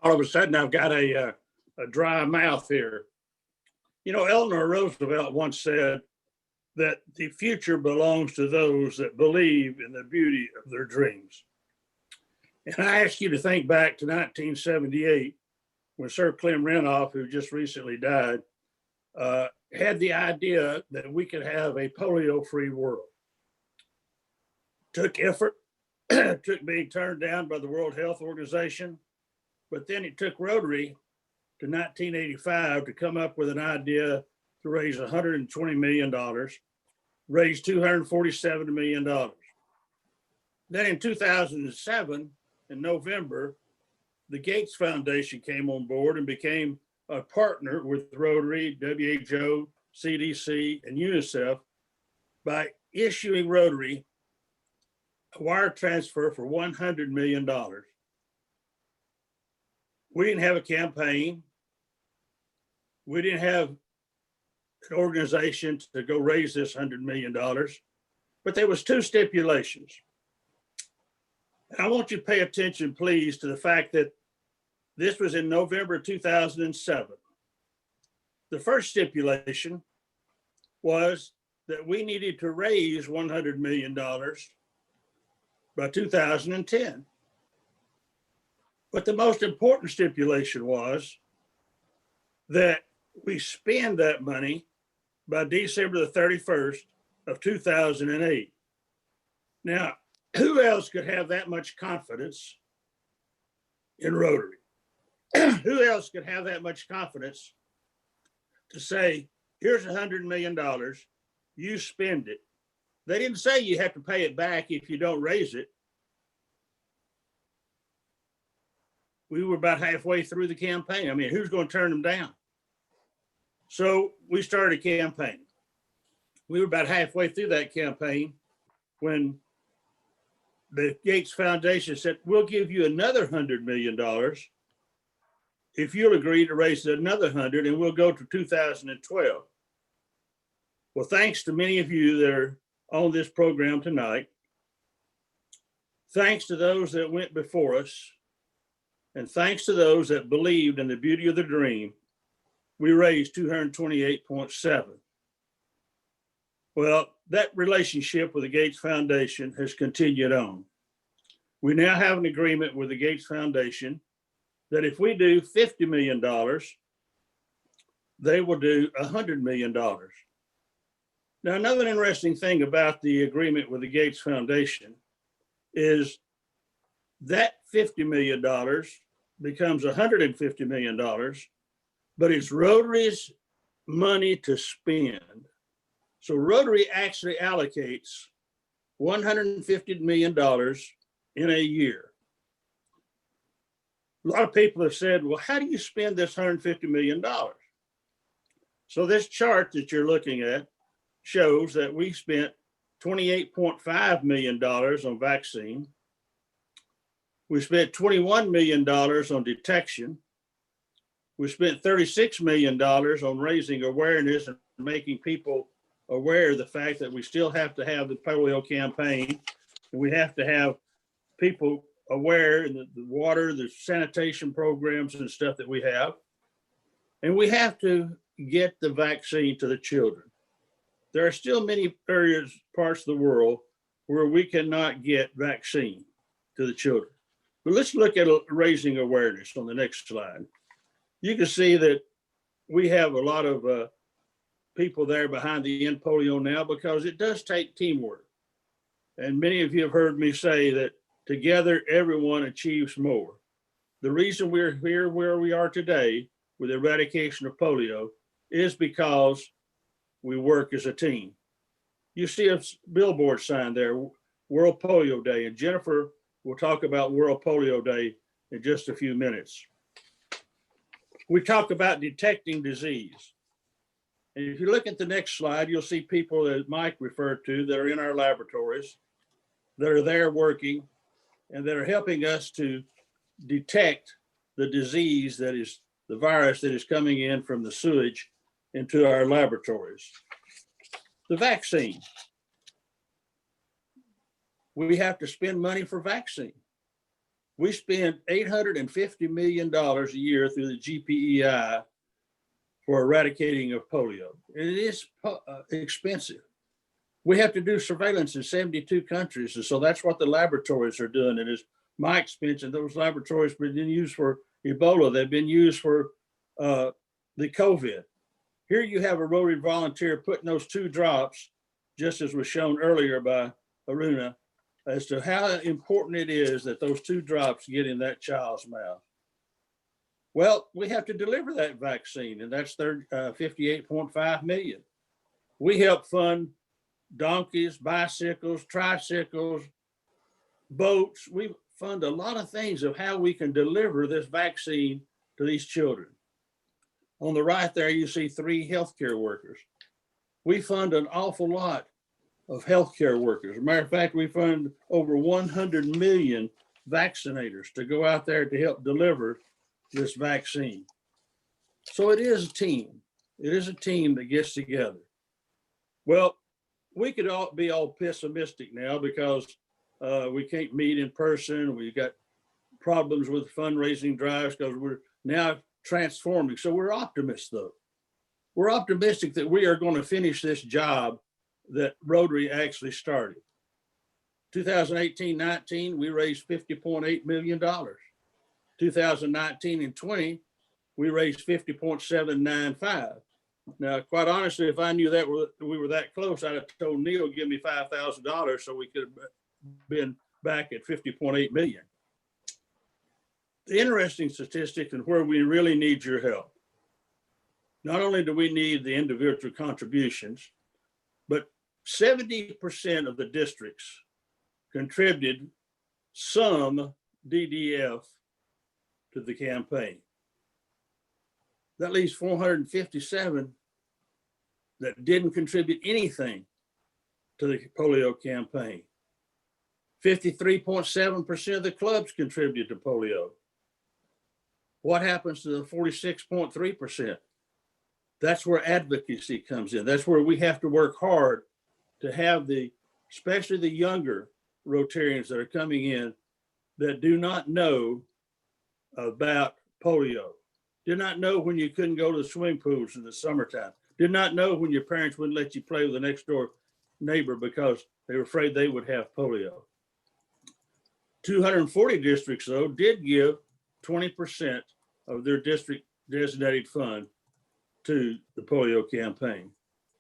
Speaker 10: of a sudden, I've got a dry mouth here. You know, Eleanor Roosevelt once said that the future belongs to those that believe in the beauty of their dreams. And I ask you to think back to 1978, when Sir Clem Renoff, who just recently died, had the idea that we could have a polio-free world. Took effort, took being turned down by the World Health Organization, but then it took Rotary to 1985 to come up with an idea to raise $120 million, raise $247 million. Then in 2007, in November, the Gates Foundation came on board and became a partner with Rotary, WHO, CDC, and UNICEF by issuing Rotary a wire transfer for $100 million. We didn't have a campaign. We didn't have an organization to go raise this $100 million, but there was two stipulations. And I want you to pay attention, please, to the fact that this was in November 2007. The first stipulation was that we needed to raise $100 million by 2010. But the most important stipulation was that we spend that money by December the 31st of 2008. Now, who else could have that much confidence in Rotary? Who else could have that much confidence to say, here's $100 million, you spend it. They didn't say you have to pay it back if you don't raise it. We were about halfway through the campaign. I mean, who's going to turn them down? So we started a campaign. We were about halfway through that campaign when the Gates Foundation said, we'll give you another $100 million if you'll agree to raise another 100, and we'll go to 2012. Well, thanks to many of you that are on this program tonight, thanks to those that went before us, and thanks to those that believed in the beauty of the dream, we raised 228.7. Well, that relationship with the Gates Foundation has continued on. We now have an agreement with the Gates Foundation that if we do $50 million, they will do $100 million. Now, another interesting thing about the agreement with the Gates Foundation is that $50 million becomes $150 million, but it's Rotary's money to spend. So Rotary actually allocates $150 million in a year. A lot of people have said, well, how do you spend this $150 million? So this chart that you're looking at shows that we spent $28.5 million on vaccine. We spent $21 million on detection. We spent $36 million on raising awareness and making people aware of the fact that we still have to have the polio campaign, and we have to have people aware in the water, the sanitation programs and stuff that we have. And we have to get the vaccine to the children. There are still many areas, parts of the world where we cannot get vaccine to the children. But let's look at raising awareness on the next slide. You can see that we have a lot of people there behind the End Polio Now, because it does take teamwork. And many of you have heard me say that together, everyone achieves more. The reason we're here where we are today with eradication of polio
Speaker 11: is because we work as a team. You see a billboard sign there, World Polio Day, and Jennifer will talk about World Polio Day in just a few minutes. We talk about detecting disease. And if you look at the next slide, you'll see people that Mike referred to that are in our laboratories, that are there working, and that are helping us to detect the disease that is the virus that is coming in from the sewage into our laboratories. The vaccine. We have to spend money for vaccine. We spend $850 million a year through the GPEI for eradicating of polio. And it is expensive. We have to do surveillance in 72 countries. And so that's what the laboratories are doing. And as Mike's mentioned, those laboratories have been used for Ebola. They've been used for the COVID. Here you have a Rotary volunteer putting those 2 drops, just as was shown earlier by Aruna, as to how important it is that those 2 drops get in that child's mouth. Well, we have to deliver that vaccine, and that's $58.5 million. We help fund donkeys, bicycles, tricycles, boats. We fund a lot of things of how we can deliver this vaccine to these children. On the right there, you see 3 healthcare workers. We fund an awful lot of healthcare workers. As a matter of fact, we fund over 100 million vaccinators to go out there to help deliver this vaccine. So it is a team. It is a team that gets together. Well, we could all be all pessimistic now because we can't meet in person. We've got problems with fundraising drives because we're now transforming. So we're optimists though. We're optimistic that we are going to finish this job that Rotary actually started. 2018-19, we raised $50.8 million. 2019 and 20, we raised 50.795. Now, quite honestly, if I knew that we were that close, I'd have told Neil, give me $5,000 so we could have been back at 50.8 million. The interesting statistic and where we really need your help. Not only do we need the individual contributions, but 70% of the districts contributed some DDF to the campaign. That leaves 457 that didn't contribute anything to the polio campaign. 53.7% of the clubs contribute to polio. What happens to the 46.3%? That's where advocacy comes in. That's where we have to work hard to have especially the younger Rotarians that are coming in that do not know about polio, did not know when you couldn't go to the swimming pools in the summertime, did not know when your parents wouldn't let you play with the next door neighbor because they were afraid they would have polio. 240 districts, though, did give 20% of their district designated fund to the polio campaign.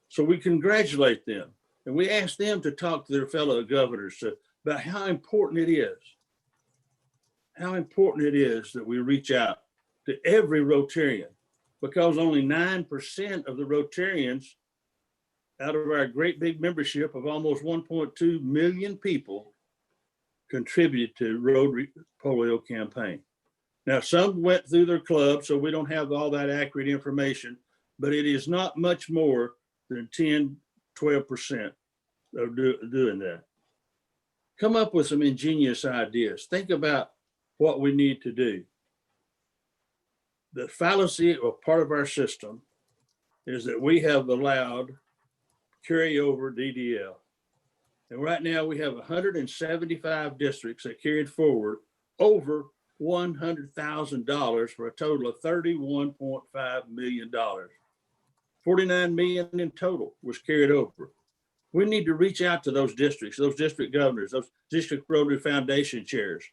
Speaker 11: So we congratulate them and we ask them to talk to their fellow governors about how important it is that we reach out to every Rotarian, because only 9% of the Rotarians out of our great big membership of almost 1.2 million people contributed to Rotary polio campaign. Now, some went through their club, so we don't have all that accurate information, but it is not much more than 10, 12% of doing that. Come up with some ingenious ideas. Think about what we need to do. The fallacy of part of our system is that we have allowed carryover DDL. And right now we have 175 districts that carried forward over $100,000 for a total of $31.5 million. 49 million in total was carried over. We need to reach out to those districts, those district governors, those district Rotary Foundation chairs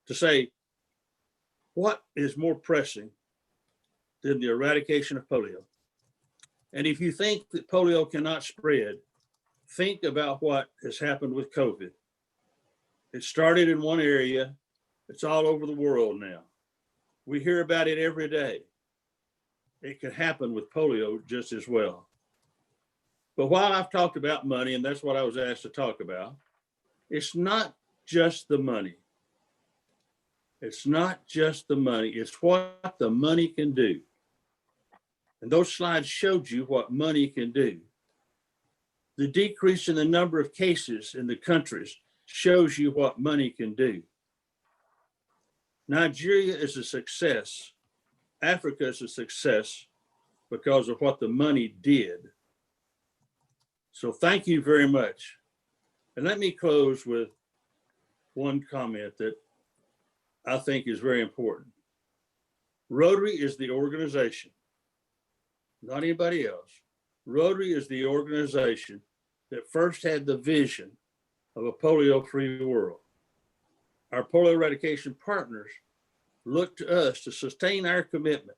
Speaker 11: to say, what is more pressing than the eradication of polio? And if you think that polio cannot spread, think about what has happened with COVID. It started in one area. It's all over the world now. We hear about it every day. it can happen with polio just as well. But while I've talked about money, and that's what I was asked to talk about, it's not just the money. It's not just the money. It's what the money can do. And those slides showed you what money can do. The decrease in the number of cases in the countries shows you what money can do. Nigeria is a success. Africa is a success because of what the money did. So thank you very much. And let me close with one comment that I think is very important. Rotary is the organization, not anybody else. Rotary is the organization that first had the vision of a polio-free world. Our polio eradication partners look to us to sustain our commitment.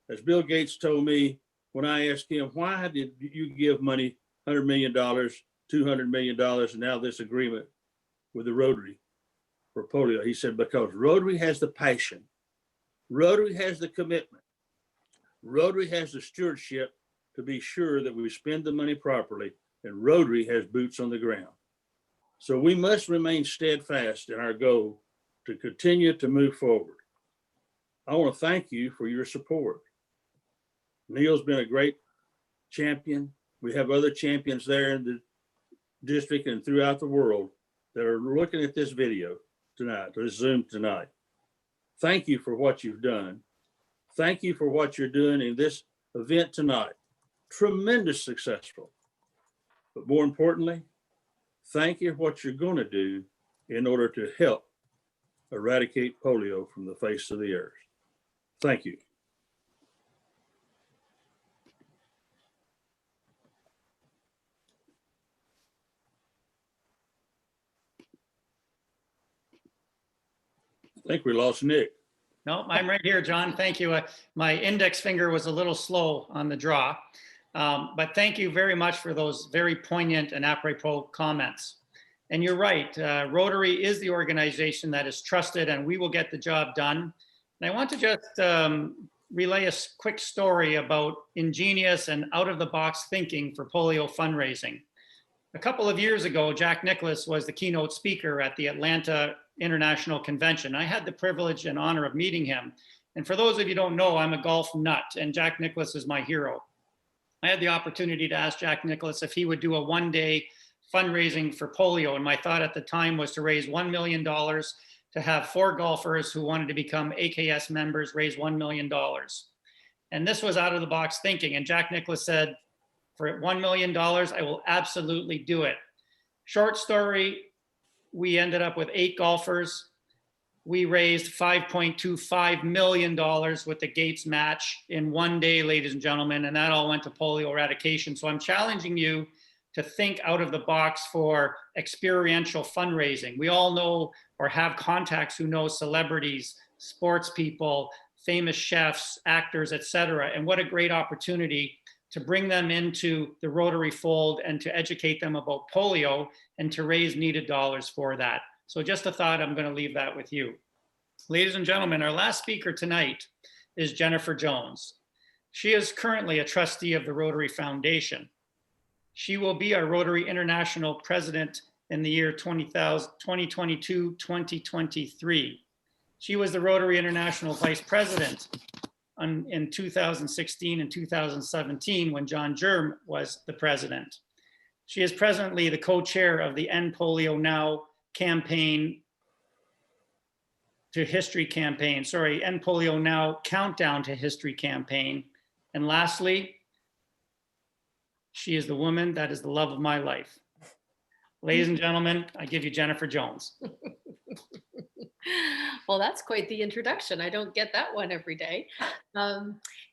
Speaker 11: As Bill Gates told me when I asked him, why did you give money, $100 million, $200 million, and now this agreement with the Rotary for polio? He said, because Rotary has the passion, Rotary has the commitment, Rotary has the stewardship to be sure that we spend the money properly, and Rotary has boots on the ground. So we must remain steadfast in our goal to continue to move forward. I want to thank you for your support. Neil's been a great champion. We have other champions there in the district and throughout the world that are looking at this video tonight, this Zoom tonight. Thank you for what you've done. Thank you for what you're doing in this event tonight. Tremendous successful. But more importantly, thank you for what you're going to do in order to help eradicate polio from the face of the earth. Thank you. I think we lost Nick.
Speaker 3: No, I'm right here, John. Thank you. My index finger was a little slow on the draw, but thank you very much for those very poignant and apropos comments. And you're right, Rotary is the organization that is trusted, and we will get the job done. And I want to just relay a quick story about ingenious and out-of-the-box thinking for polio fundraising. A couple of years ago, Jack Nicklaus was the keynote speaker at the Atlanta International Convention. I had the privilege and honor of meeting him. And for those of you who don't know, I'm a golf nut, and Jack Nicklaus is my hero. I had the opportunity to ask Jack Nicklaus if he would do a one-day fundraising for polio. And my thought at the time was to raise $1 million to have 4 golfers who wanted to become AKS members raise $1 million. And this was out of the box thinking. And Jack Nicklaus said, for $1 million, I will absolutely do it. Short story, we ended up with 8 golfers. We raised $5.25 million with the Gates match in one day, ladies and gentlemen, and that all went to polio eradication. So I'm challenging you to think out of the box for experiential fundraising. We all know or have contacts who know celebrities, sports people, famous chefs, actors, etc. And what a great opportunity to bring them into the Rotary fold and to educate them about polio and to raise needed dollars for that. So just a thought, I'm going to leave that with you. Ladies and gentlemen, our last speaker tonight is Jennifer Jones. She is currently a trustee of the Rotary Foundation. She will be our Rotary International President in the year 2022-2023. She was the Rotary International Vice President in 2016 and 2017 when John Germ was the president. She is presently the co-chair of the End Polio Now campaign to History campaign, End Polio Now Countdown to History campaign. And lastly, she is the woman that is the love of my life. Ladies and gentlemen, I give you Jennifer Jones.
Speaker 4: Well, that's quite the introduction. I don't get that one every day.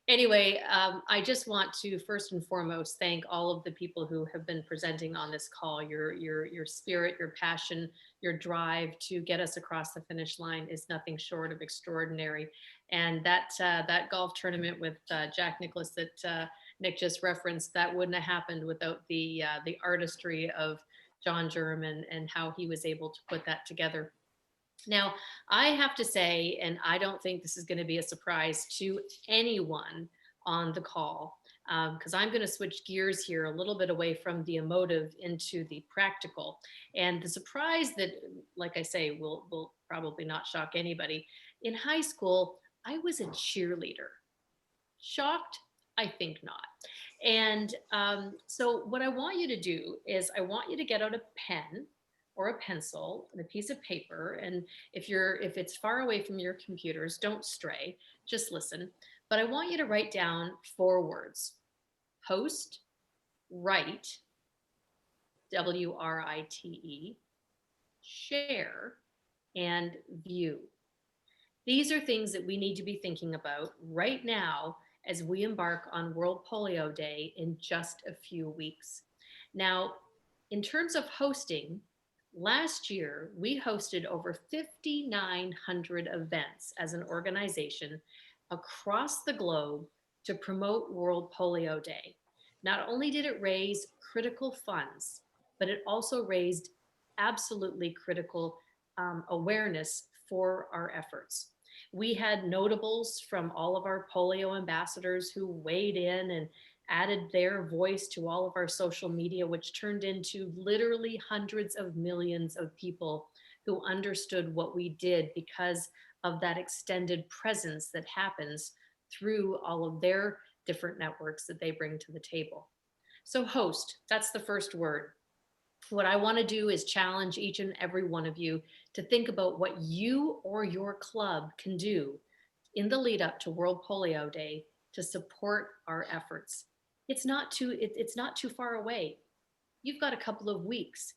Speaker 4: Anyway, I just want to first and foremost thank all of the people who have been presenting on this call. Your spirit, your passion, your drive to get us across the finish line is nothing short of extraordinary. And that golf tournament with Jack Nicklaus that Nick just referenced, that wouldn't have happened without the artistry of John Germ and how he was able to put that together. Now, I have to say, and I don't think this is going to be a surprise to anyone, on the call, because I'm going to switch gears here a little bit away from the emotive into the practical. And the surprise that, like I say, will probably not shock anybody. In high school, I was a cheerleader. Shocked? I think not. And so what I want you to do is I want you to get out a pen or a pencil and a piece of paper. And if it's far away from your computers, don't stray, just listen. But I want you to write down 4 words: host, write, WRITE, share, and view. These are things that we need to be thinking about right now as we embark on World Polio Day in just a few weeks. Now, in terms of hosting, last year we hosted over 5,900 events as an organization across the globe to promote World Polio Day. Not only did it raise critical funds, but it also raised absolutely critical awareness for our efforts. We had notables from all of our polio ambassadors who weighed in and added their voice to all of our social media, which turned into literally hundreds of millions of people who understood what we did because of that extended presence that happens through all of their different networks that they bring to the table. So host, that's the first word. What I want to do is challenge each and every one of you to think about what you or your club can do in the lead up to World Polio Day to support our efforts. It's not too far away. You've got a couple of weeks.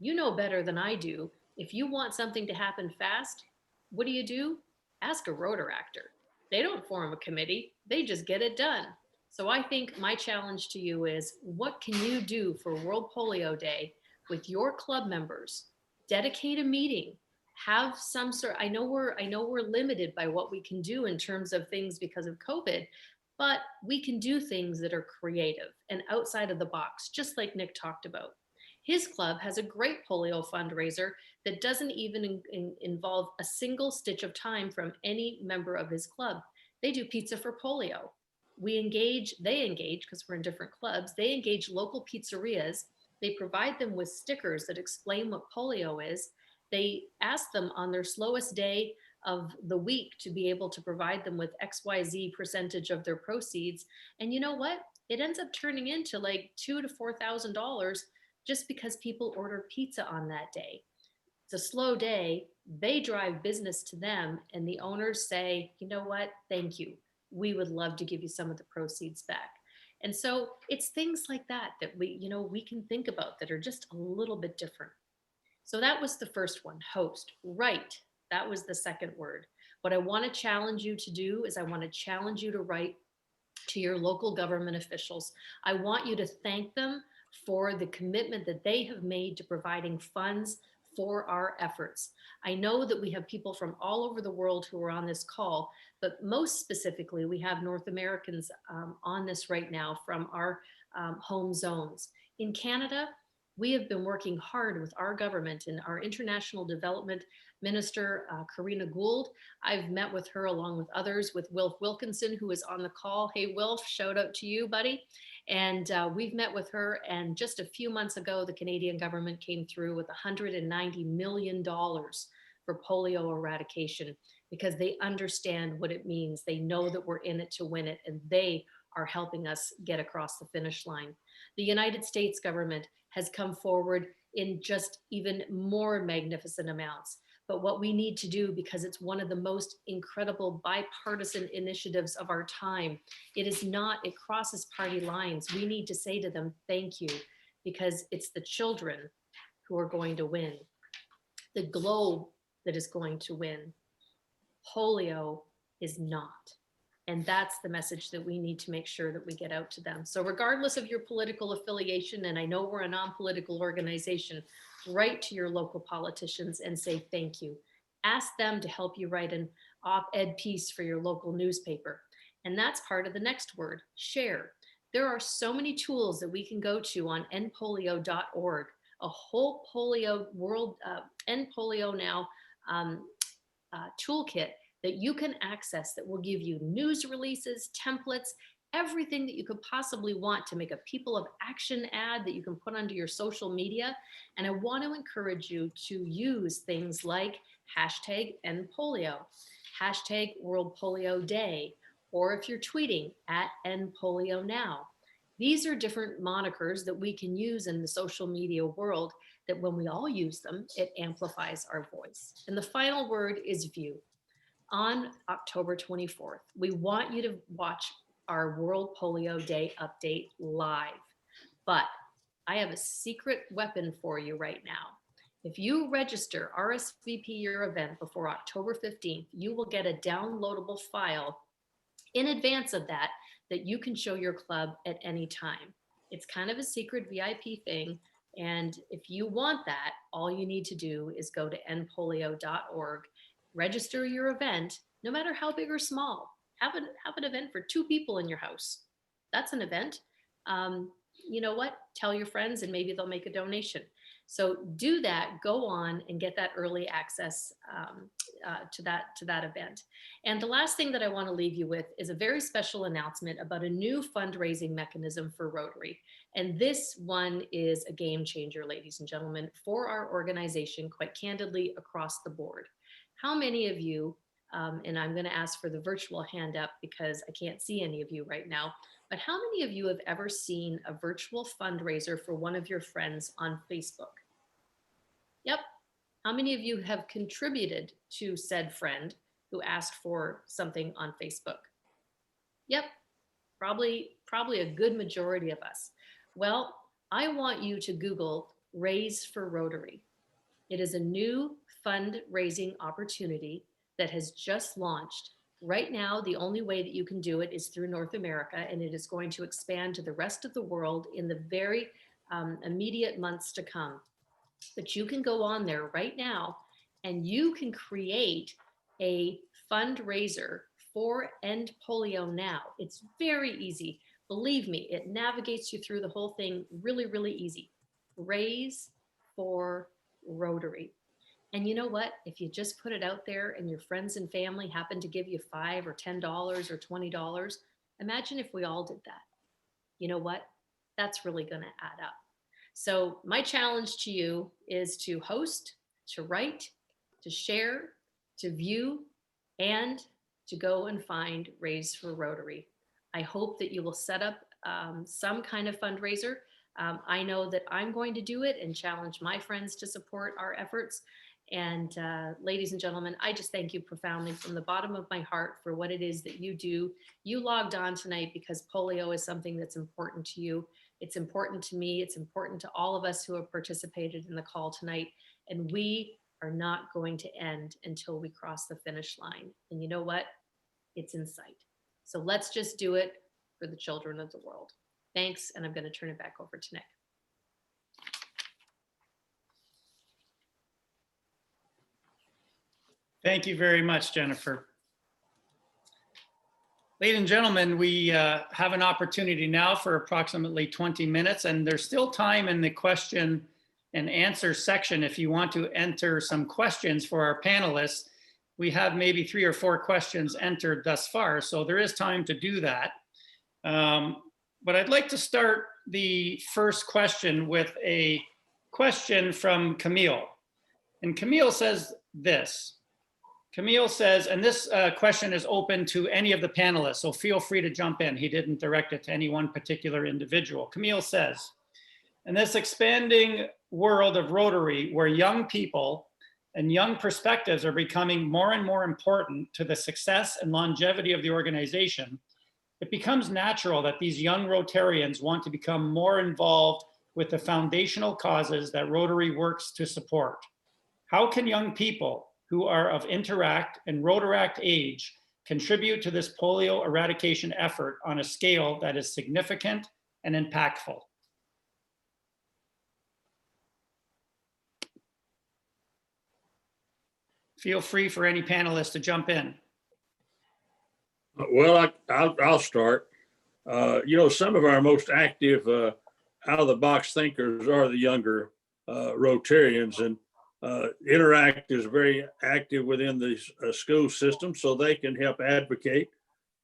Speaker 4: You know better than I do. If you want something to happen fast, what do? Ask a Rotaractor. They don't form a committee, they just get it done. So I think my challenge to you is, what can you do for World Polio Day with your club members? Dedicate a meeting. Have some sort. I know we're limited by what we can do in terms of things because of COVID, but we can do things that are creative and outside of the box, just like Nick talked about. His club has a great polio fundraiser that doesn't even involve a single stitch of time from any member of his club. They do pizza for polio. They engage, because we're in different clubs, they engage local pizzerias. They provide them with stickers that explain what polio is. They ask them on their slowest day of the week to be able to provide them with XYZ percentage of their proceeds. And you know what? It ends up turning into like $2,000 to $4,000 just because people order pizza on that day. It's a slow day. They drive business to them, and the owners say, you know what? Thank you. We would love to give you some of the proceeds back. And so it's things like that that we can think about that are just a little bit different. So that was the first one, host. Write, that was the second word. What I want to challenge you to do is I want to challenge you to write to your local government officials. I want you to thank them for the commitment that they have made to providing funds for our efforts. I know that we have people from all over the world who are on this call, but most specifically, we have North Americans on this right now from our home zones. In Canada, we have been working hard with our government and our international development minister, Karina Gould. I've met with her along with others, with Wilf Wilkinson, who is on the call. Hey, Wilf, shout out to you, buddy. And we've met with her. And just a few months ago, the Canadian government came through with $190 million for polio eradication because they understand what it means. They know that we're in it to win it, and they are helping us get across the finish line. The United States government has come forward in just even more magnificent amounts. But what we need to do, because it's one of the most incredible bipartisan initiatives of our time, it crosses party lines. We need to say to them, thank you, because it's the children who are going to win, the globe that is going to win. Polio is not. And that's the message that we need to make sure that we get out to them. So regardless of your political affiliation, and I know we're a non-political organization, write to your local politicians and say thank you. Ask them to help you write an op-ed piece for your local newspaper. And that's part of the next word, share. There are so many tools that we can go to on endpolio.org, a whole polio world, End Polio Now toolkit that you can access that will give you news releases, templates, everything that you could possibly want to make a people of action ad that you can put onto your social media. And I want to encourage you to use things like hashtag End Polio, hashtag World Polio Day, or if you're tweeting at End Polio Now. These are different monikers that we can use in the social media world that when we all use them, it amplifies our voice. And the final word is view. On October 24th, we want you to watch our World Polio Day update live. But I have a secret weapon for you right now. If you register, RSVP your event before October 15th, you will get a downloadable file in advance of that you can show your club at any time. It's kind of a secret VIP thing. And if you want that, all you need to do is go to endpolio.org, register your event, no matter how big or small. Have an event for 2 people in your house. That's an event. You know what? Tell your friends and maybe they'll make a donation. So do that, go on and get that early access to that event. And the last thing that I want to leave you with is a very special announcement about a new fundraising mechanism for Rotary. And this one is a game changer, ladies and gentlemen, for our organization, quite candidly, across the board. How many of you, and I'm going to ask for the virtual hand up because I can't see any of you right now, but how many of you have ever seen a virtual fundraiser for one of your friends on Facebook? Yep. How many of you have contributed to said friend who asked for something on Facebook? Yep. Probably a good majority of us. Well, I want you to Google Raise for Rotary. It is a new fundraising opportunity that has just launched. Right now, the only way that you can do it is through North America, and it is going to expand to the rest of the world in the very immediate months to come. But you can go on there right now and you can create a fundraiser for End Polio Now. It's very easy. Believe me, it navigates you through the whole thing really, really easy. Raise for Rotary. And you know what? If you just put it out there and your friends and family happen to give you $5 or $10 or $20, imagine if we all did that. You know what? That's really going to add up. So my challenge to you is to host, to write, to share, to view, and to go and find Raise for Rotary. I hope that you will set up some kind of fundraiser. I know that I'm going to do it and challenge my friends to support our efforts. And ladies and gentlemen, I just thank you profoundly from the bottom of my heart for what it is that you do. You logged on tonight because polio is something that's important to you. It's important to me. It's important to all of us who have participated in the call tonight. And we are not going to end until we cross the finish line. And you know what? It's in sight. So let's just do it for the children of the world. Thanks. And I'm going to turn it back over to Nick.
Speaker 3: Thank you very much, Jennifer. Ladies and gentlemen, we have an opportunity now for approximately 20 minutes, and there's still time in the question and answer section if you want to enter some questions for our panelists. We have maybe 3 or 4 questions entered thus far, so there is time to do that. But I'd like to start the first question with a question from Camille. And Camille says this. Camille says, and this question is open to any of the panelists, so feel free to jump in. He didn't direct it to any one particular individual. Camille says, in this expanding world of Rotary, where young people and young perspectives are becoming more and more important to the success and longevity of the organization, it becomes natural that these young Rotarians want to become more involved with the foundational causes that Rotary works to support. How can young people who are of Interact and Rotaract age contribute to this polio eradication effort on a scale that is significant and impactful? Feel free for any panelists to jump in.
Speaker 11: Well, I'll start. You know, some of our most active out-of-the-box thinkers are the younger Rotarians, and Interact is very active within the school system, so they can help advocate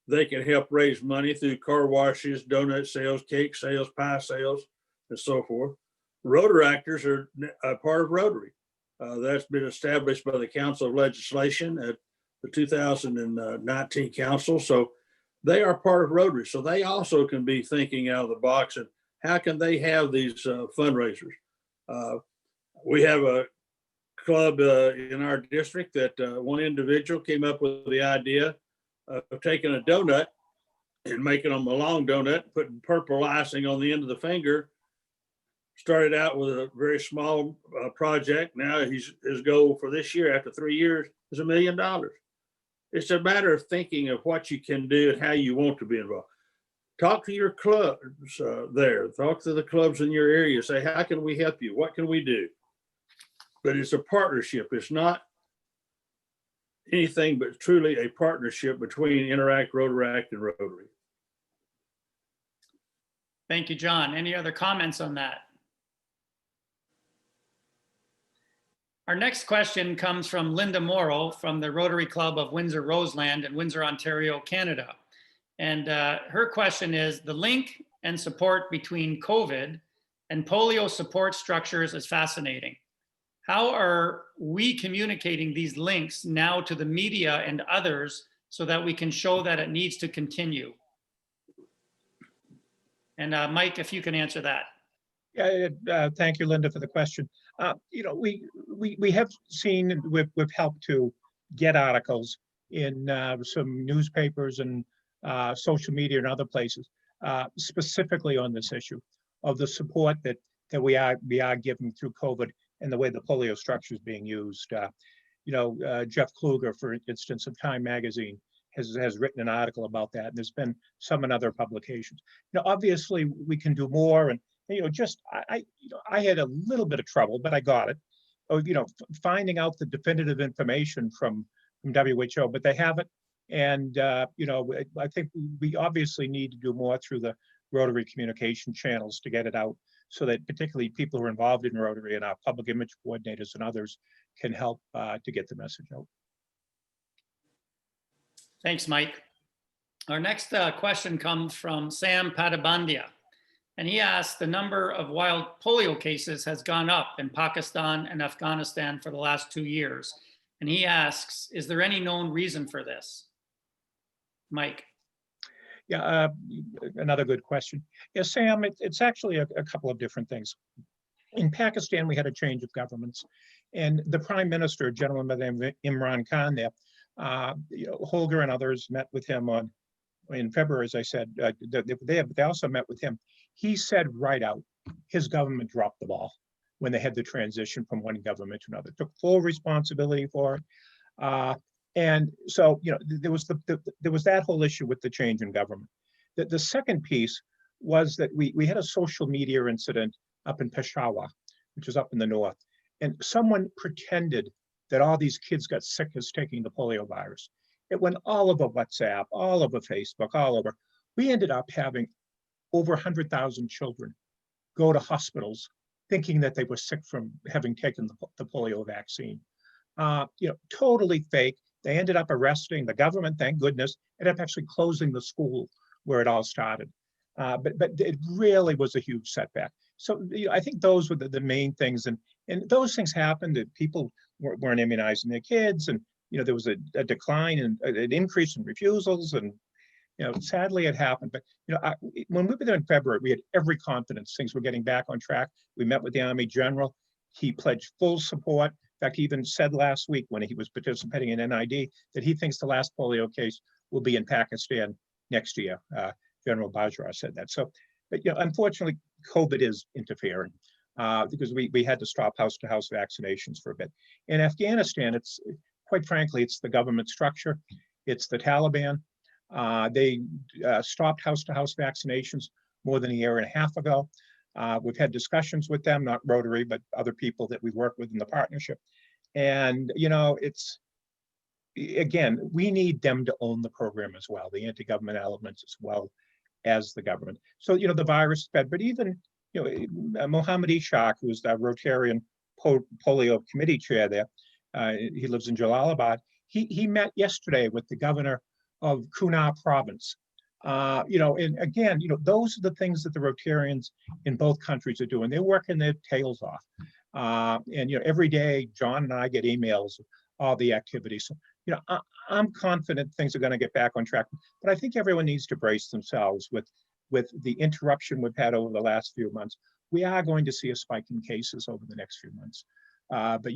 Speaker 11: they can help raise money through car washes, donut sales, cake sales, pie sales, and so forth. Rotaractors are a part of Rotary. That's been established by the Council of Legislation at the 2019 council. So they are part of Rotary. So they also can be thinking out of the box and how can they have these fundraisers? We have a club in our district that one individual came up with the idea of taking a donut and making them a long donut, putting purple icing on the end of the finger. Started out with a very small project. Now his goal for this year, after 3 years, is $1 million. It's a matter of thinking of what you can do and how you want to be involved. Talk to your clubs there. Talk to the clubs in your area. Say, how can we help you? What can we do? But it's a partnership. It's not anything but truly a partnership between Interact, Rotaract, and Rotary.
Speaker 3: Thank you, John. Any other comments on that? Our next question comes from Linda Morrow from the Rotary Club of Windsor Roseland in Windsor, Ontario, Canada. And her question is, the link and support between COVID and polio support structures is fascinating. How are we communicating these links now to the media and others so that we can show that it needs to continue? And Mike, if you can answer that.
Speaker 8: Yeah, thank you, Linda, for the question. You know, we have seen, we've helped to get articles in some newspapers and social media and other places, specifically on this issue of the support that we are giving through COVID and the way the polio structure is being used. You know, Jeff Kluger, for instance, of Time Magazine, has written an article about that, and there's been some in other publications. You know, obviously we can do more, and you know, just I had a little bit of trouble, but I got it. Oh, you know, finding out the definitive information from WHO, but they have it, and you know, I think we obviously need to do more through the Rotary communication channels to get it out, so that particularly people who are involved in Rotary and our public image coordinators and others can help to get the message out.
Speaker 3: Thanks, Mike. Our next question comes from Sam Patabandia. And he asks, the number of wild polio cases has gone up in Pakistan and Afghanistan for the last 2 years. And he asks, is there any known reason for this? Mike.
Speaker 8: Yeah, another good question. Yeah, Sam, it's actually a couple of different things. In Pakistan, we had a change of governments, and the prime minister, a gentleman by the name of Imran Khan there, you know, Holger and others met with him in February, as I said. They also met with him. He said right out, his government dropped the ball when they had the transition from one government to another, took full responsibility for it. And so, you know, there was that whole issue with the change in government. The second piece was that we had a social media incident up in Peshawar, which is up in the north, and someone pretended that all these kids got sick as taking the polio virus. It went all over WhatsApp, all over Facebook, all over. We ended up having over 100,000 children go to hospitals thinking that they were sick from having taken the polio vaccine. You know, totally fake. They ended up arresting the government, thank goodness, ended up actually closing the school where it all started. But it really was a huge setback. So you know, I think those were the main things. And those things happened, that people weren't immunizing their kids. And, you know, there was a decline and an increase in refusals. And, you know, sadly it happened. But, you know, when we were there in February, we had every confidence things were getting back on track. We met with the Army General. He pledged full support. In fact, he even said last week when he was participating in NID that he thinks the last polio case will be in Pakistan next year. General Bajra said that. So, but you know, unfortunately, COVID is interfering because we had to stop house-to-house vaccinations for a bit. In Afghanistan, it's quite frankly, it's the government structure, it's the Taliban. They stopped house-to-house vaccinations more than a year and a half ago. We've had discussions with them, not Rotary, but other people that we work with in the partnership. And, you know, it's, again, we need them to own the program as well, the anti-government elements as well as the government. So, you know, the virus spread, but even, you know, Mohammed Ishaq, who's the Rotarian polio committee chair there, he lives in Jalalabad. He met yesterday with the governor Kunar province. And again, those are the things that the Rotarians in both countries are doing. They're working their tails off. And every day, John and I get emails of all the activities. So, I'm confident things are going to get back on track. But I think everyone needs to brace themselves with the interruption we've had over the last few months. We are going to see a spike in cases over the next few months. But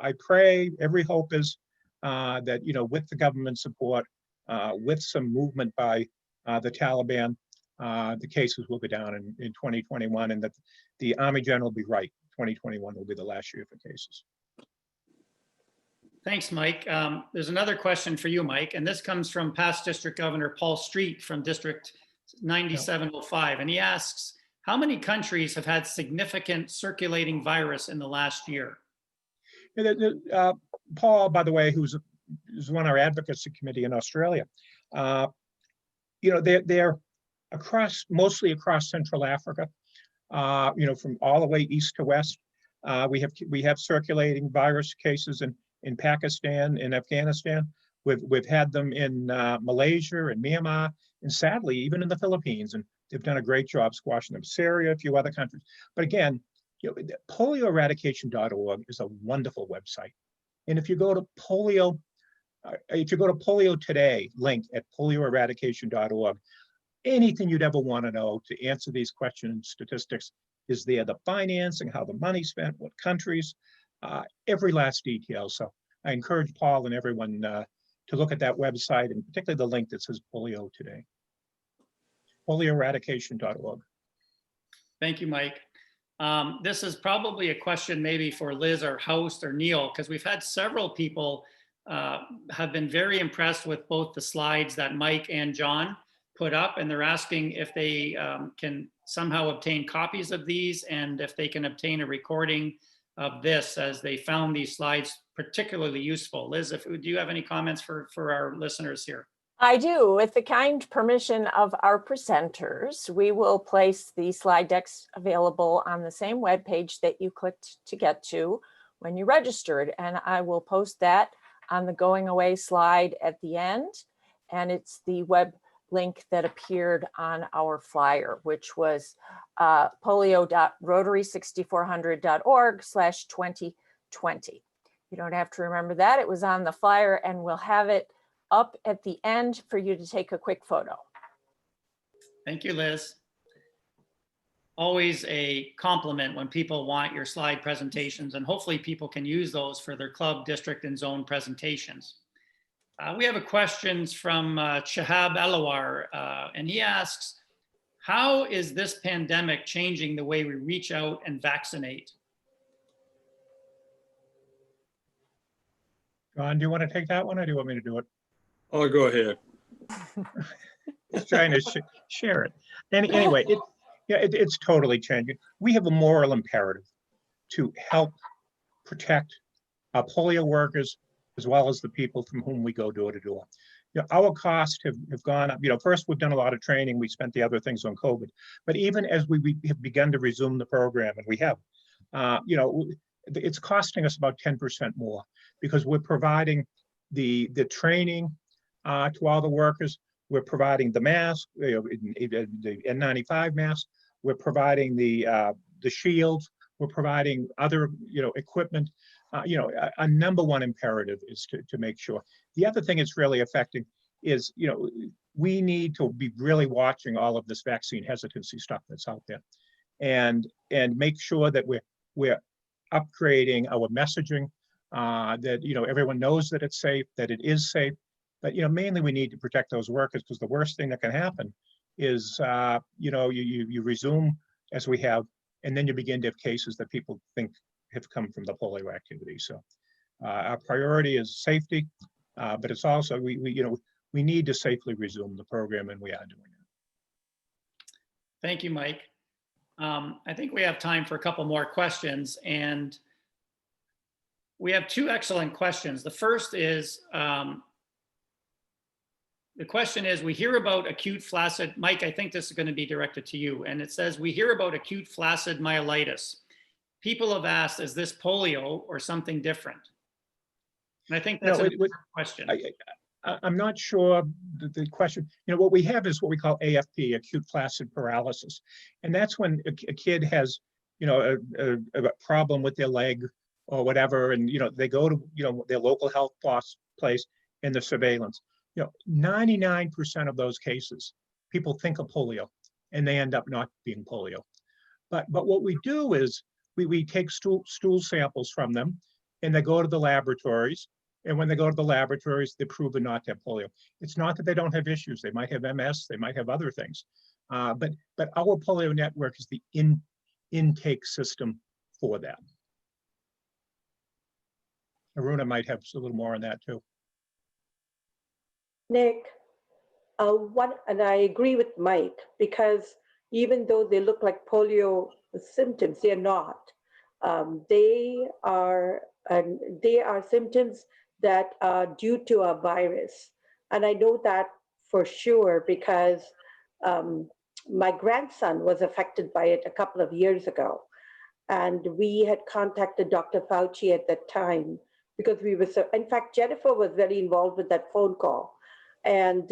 Speaker 8: I pray, every hope is that with the government support, with some movement by the Taliban, the cases will go down in 2021, and that the Army General will be right. 2021 will be the last year for cases.
Speaker 3: Thanks, Mike. There's another question for you, Mike, and this comes from past District Governor Paul Street from District 9705, and he asks, how many countries have had significant circulating virus in the last year?
Speaker 8: Paul, by the way, who's one of our advocacy committee in Australia, they're mostly across Central Africa, from all the way east to west. We have circulating virus cases in Pakistan, in Afghanistan. We've had them in Malaysia and Myanmar, and sadly, even in the Philippines, and they've done a great job squashing them. Syria, a few other countries. But again, polioeradication.org is a wonderful website. And if you go to Polio Today link at polioeradication.org, anything you'd ever want to know to answer these questions, statistics is there. The financing, how the money's spent, what countries, every last detail. So I encourage Paul and everyone to look at that website, and particularly the link that says Polio Today. polioeradication.org.
Speaker 3: Thank you, Mike. This is probably a question maybe for Liz or Host or Neil, because we've had several people have been very impressed with both the slides that Mike and John put up, and they're asking if they can somehow obtain copies of these, and if they can obtain a recording of this, as they found these slides particularly useful. Liz, do you have any comments for our listeners here?
Speaker 1: I do. With the kind permission of our presenters, we will place the slide decks available on the same webpage that you clicked to get to when you registered. And I will post that on the going away slide at the end. And it's the web link that appeared on our flyer, which was polio.rotary6400.org/2020. You don't have to remember that. It was on the flyer, and we'll have it up at the end for you to take a quick photo.
Speaker 3: Thank you, Liz. Always a compliment when people want your slide presentations, and hopefully people can use those for their club, district, and zone presentations. We have a question from Shahab Alawar, and he asks, how is this pandemic changing the way we reach out and vaccinate?
Speaker 8: John, do you want to take that one, or do you want me to do it?
Speaker 11: Oh, go ahead.
Speaker 8: Just trying to share it. Anyway, it's totally changing. We have a moral imperative to help protect our polio workers, as well as the people from whom we go door to door. Our costs have gone up. First, we've done a lot of training. We spent the other things on COVID. But even as we have begun to resume the program, and we have, it's costing us about 10% more, because we're providing the training to all the workers. We're providing the mask, the N95 mask. We're providing the shields. We're providing other, equipment. A number one imperative is to make sure. The other thing it's really affecting is, we need to be really watching all of this vaccine hesitancy stuff that's out there, and make sure that we're upgrading our messaging, that everyone knows that it's safe, that it is safe. But mainly we need to protect those workers, because the worst thing that can happen is you resume as we have, and then you begin to have cases that people think have come from the polio activity. So our priority is safety, but it's also we need to safely resume the program, and we are doing it.
Speaker 3: Thank you, Mike. I think we have time for a couple more questions, and we have two excellent questions. The first is, the question is, we hear about acute flaccid, Mike, I think this is going to be directed to you, and it says, we hear about acute flaccid myelitis. People have asked, is this polio or something different? And I think that's a question.
Speaker 8: I'm not sure the question, what we have is what we call AFP, acute flaccid paralysis. And that's when a kid has, a problem with their leg or whatever. And, they go to, their local health place in the surveillance. 99% of those cases, people think of polio and they end up not being polio. But what we do is we take stool samples from them and they go to the laboratories. And when they go to the laboratories, they're proven not to have polio. It's not that they don't have issues. They might have MS, they might have other things. But our polio network is the intake system for that. Aruna might have a little more on that too.
Speaker 7: Nick, and I agree with Mike, because even though they look like polio symptoms, they're not. They are symptoms that are due to a virus. And I know that for sure because my grandson was affected by it a couple of years ago. And we had contacted Dr. Fauci at that time because we were in fact, Jennifer was very involved with that phone call. And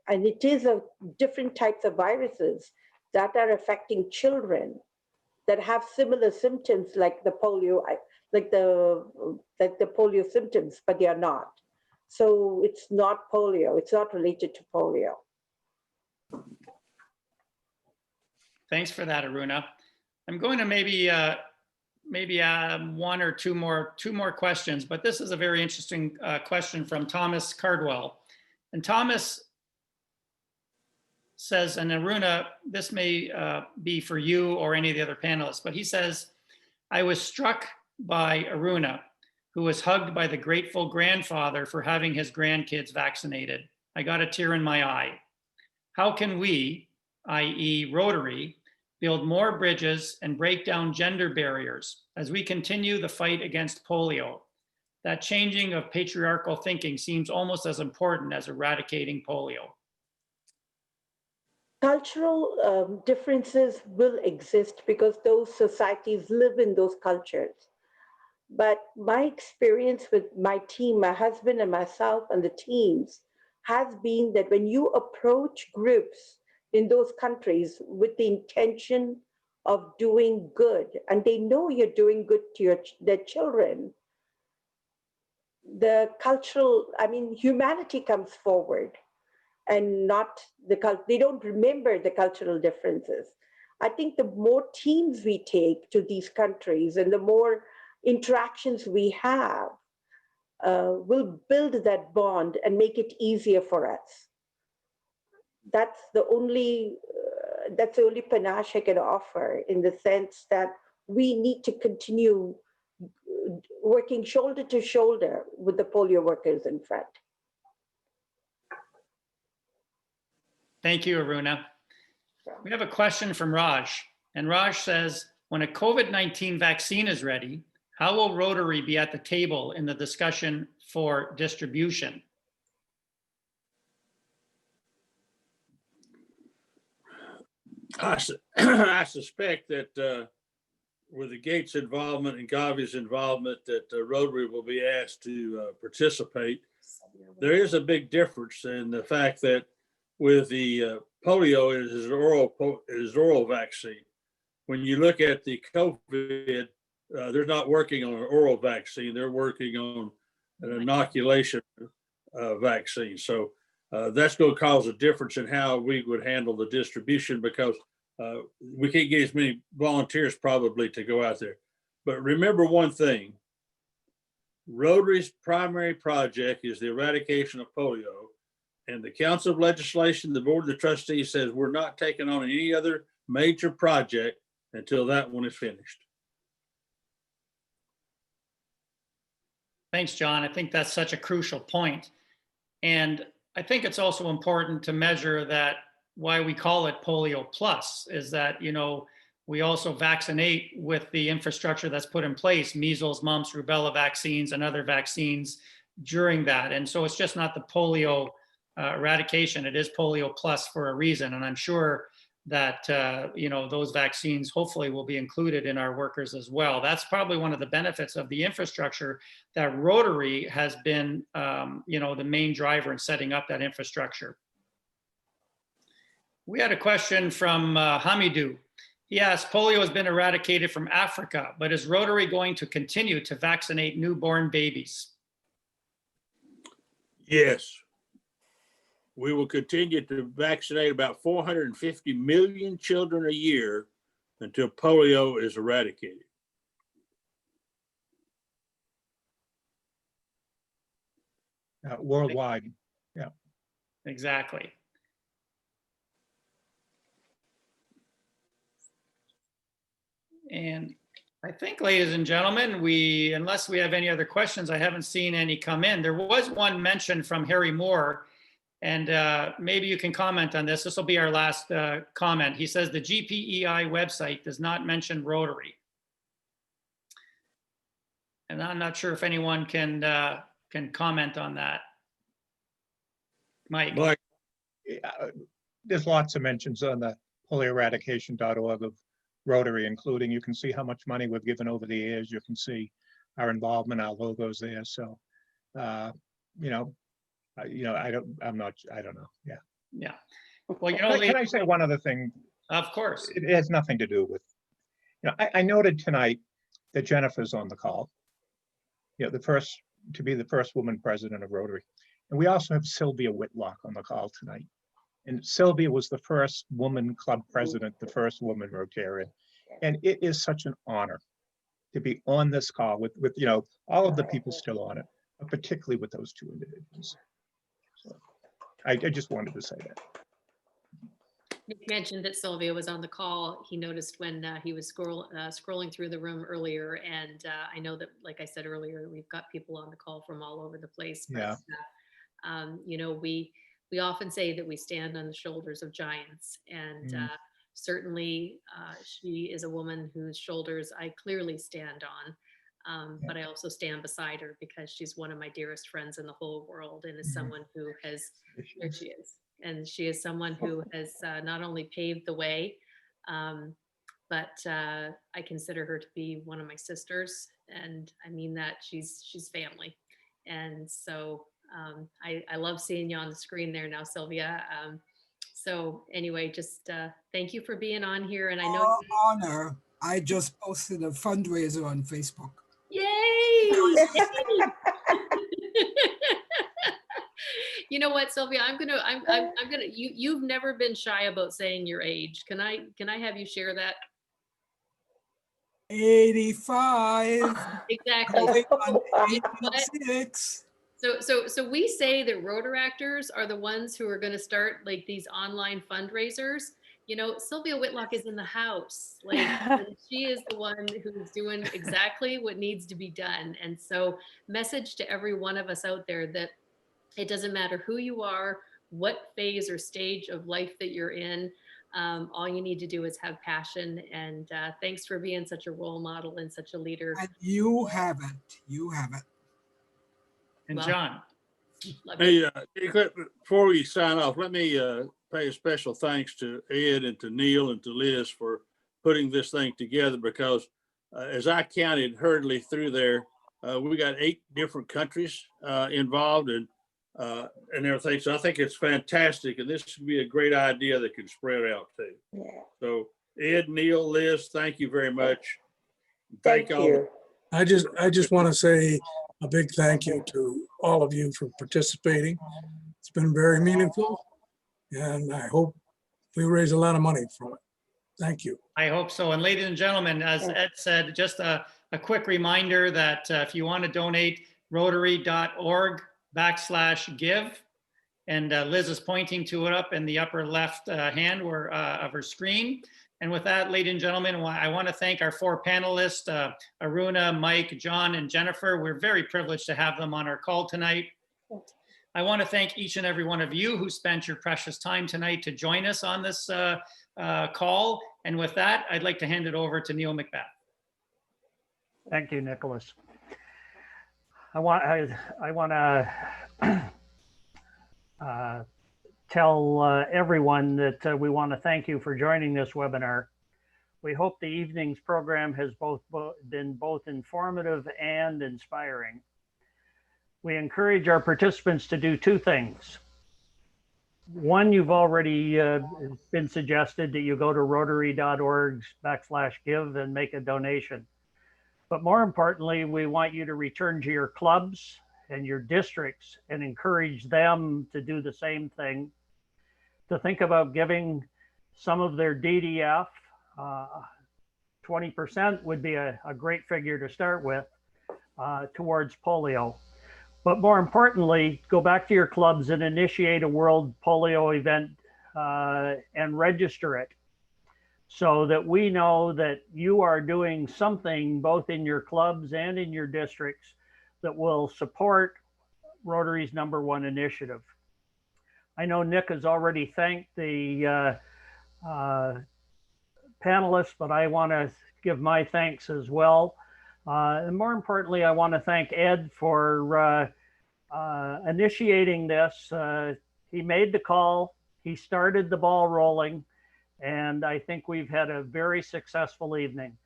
Speaker 7: it is a different types of viruses that are affecting children that have similar symptoms like the polio, like the polio symptoms, but they are not. So it's not polio. It's not related to polio.
Speaker 3: Thanks for that, Aruna. I'm going to maybe one or two more questions, but this is a very interesting question from Thomas Cardwell. And Thomas says, and Aruna, this may be for you or any of the other panelists, but he says, I was struck by Aruna, who was hugged by the grateful grandfather for having his grandkids vaccinated. I got a tear in my eye. How can we, i.e. Rotary, build more bridges and break down gender barriers as we continue the fight against polio? That changing of patriarchal thinking seems almost as important as eradicating polio.
Speaker 7: Cultural differences will exist because those societies live in those cultures. But my experience with my team, my husband and myself and the teams, has been that when you approach groups in those countries with the intention of doing good, and they know you're doing good to their children, the cultural, humanity comes forward and not they don't remember the cultural differences. I think the more teams we take to these countries and the more interactions we have will build that bond and make it easier for us. That's the only panache I can offer, in the sense that we need to continue working shoulder to shoulder with the polio workers in front.
Speaker 3: Thank you, Aruna. We have a question from Raj. And Raj says, when a COVID-19 vaccine is ready, how will Rotary be at the table in the discussion for distribution?
Speaker 11: I suspect that with the Gates involvement and Gavi's involvement, that Rotary will be asked to participate. There is a big difference in the fact that with the polio, it is an oral vaccine. When you look at the COVID, they're not working on an oral vaccine. They're working on an inoculation vaccine. So that's going to cause a difference in how we would handle the distribution, because we can't get as many volunteers probably to go out there. But remember one thing, Rotary's primary project is the eradication of polio, and the Council of Legislation, the Board of the Trustees says we're not taking on any other major project until that one is finished.
Speaker 3: Thanks, John. I think that's such a crucial point. And I think it's also important to measure that why we call it Polio Plus is that, we also vaccinate with the infrastructure that's put in place, measles, mumps, rubella vaccines, and other vaccines during that. And so it's just not the polio eradication, it is Polio Plus for a reason. And I'm sure that those vaccines hopefully will be included in our workers as well. That's probably one of the benefits of the infrastructure that Rotary has been, the main driver in setting up that infrastructure. We had a question from Hamidou. He asked, polio has been eradicated from Africa, but is Rotary going to continue to vaccinate newborn babies?
Speaker 11: Yes. We will continue to vaccinate about 450 million children a year until polio is eradicated.
Speaker 8: Worldwide. Yeah.
Speaker 3: Exactly. And I think, ladies and gentlemen, unless we have any other questions, I haven't seen any come in. There was one mention from Harry Moore, and maybe you can comment on this. This will be our last comment. He says the GPEI website does not mention Rotary. And I'm not sure if anyone can comment on that. Mike.
Speaker 8: There's lots of mentions on the polioeradication.org of Rotary, including you can see how much money we've given over the years. You can see our involvement, our logos there. So, I don't know. Yeah.
Speaker 3: Yeah. Well,
Speaker 8: can I say one other thing?
Speaker 3: Of course.
Speaker 8: It has nothing to do with, I noted tonight that Jennifer's on the call. The first woman president of Rotary. And we also have Sylvia Whitlock on the call tonight. And Sylvia was the first woman club president, the first woman Rotarian. And it is such an honor to be on this call with all of the people still on it, but particularly with those two individuals. So I just wanted to say that.
Speaker 4: Nick mentioned that Sylvia was on the call. He noticed when he was scrolling through the room earlier. And I know that, like I said earlier, we've got people on the call from all over the place. But,
Speaker 8: Yeah.
Speaker 4: We often say that we stand on the shoulders of giants. And certainly she is a woman whose shoulders I clearly stand on. But I also stand beside her because she's one of my dearest friends in the whole world and is someone who has, there she is. And she is someone who has not only paved the way, but I consider her to be one of my sisters. And I mean that she's family. And so I love seeing you on the screen there now, Sylvia. So anyway, just thank you for being on here. And I know
Speaker 12: honor. I just posted a fundraiser on Facebook.
Speaker 4: Yay! You know what, Sylvia? I'm gonna. You've never been shy about saying your age. Can I have you share that?
Speaker 12: 85.
Speaker 4: Exactly.
Speaker 12: 86.
Speaker 4: So we say that Rotaractors are the ones who are going to start like these online fundraisers. Sylvia Whitlock is in the house. Like she is the one who's doing exactly what needs to be done. And so message to every one of us out there that it doesn't matter who you are, what phase or stage of life that you're in. All you need to do is have passion. And thanks for being such a role model and such a leader.
Speaker 12: And you have it. You have it.
Speaker 3: And John.
Speaker 11: Hey, before we sign off, let me pay a special thanks to Ed and to Neil and to Liz for putting this thing together, because as I counted hurriedly through there, we got 8 different countries involved and everything. So I think it's fantastic. And this should be a great idea that can spread out too. Yeah. So Ed, Neil, Liz, thank you very much.
Speaker 7: Thank you.
Speaker 10: I just want to say a big thank you to all of you for participating. It's been very meaningful, and I hope we raise a lot of money from it. Thank you.
Speaker 3: I hope so. And ladies and gentlemen, as Ed said, just a quick reminder that if you want to donate, rotary.org/give. And Liz is pointing to it up in the upper left hand of her screen. And with that, ladies and gentlemen, I want to thank our 4 panelists, Aruna, Mike, John, and Jennifer. We're very privileged to have them on our call tonight. I want to thank each and every one of you who spent your precious time tonight to join us on this call. And with that, I'd like to hand it over to Neil McBath.
Speaker 9: Thank you, Nicholas. I want to tell everyone that we want to thank you for joining this webinar. We hope the evening's program has been both informative and inspiring. We encourage our participants to do two things. One, you've already been suggested that you go to rotary.org/give and make a donation. But more importantly, we want you to return to your clubs and your districts and encourage them to do the same thing, to think about giving some of their DDF. 20% would be a great figure to start with towards polio. But more importantly, go back to your clubs and initiate a World Polio event and register it so that we know that you are doing something both in your clubs and in your districts that will support Rotary's #1 initiative. I know Nick has already thanked the panelists, but I want to give my thanks as well. And more importantly, I want to thank Ed for initiating this. He made the call, he started the ball rolling, and I think we've had a very successful evening.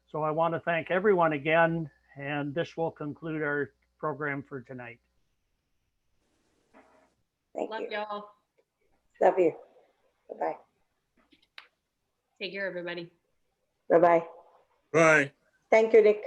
Speaker 9: So I want to thank everyone again, and this will conclude our program for tonight.
Speaker 7: Thank
Speaker 4: Love
Speaker 7: you.
Speaker 4: y'all.
Speaker 7: Love you. Bye-bye.
Speaker 4: Take care, everybody.
Speaker 7: Bye-bye.
Speaker 11: Bye.
Speaker 7: Thank you, Nick.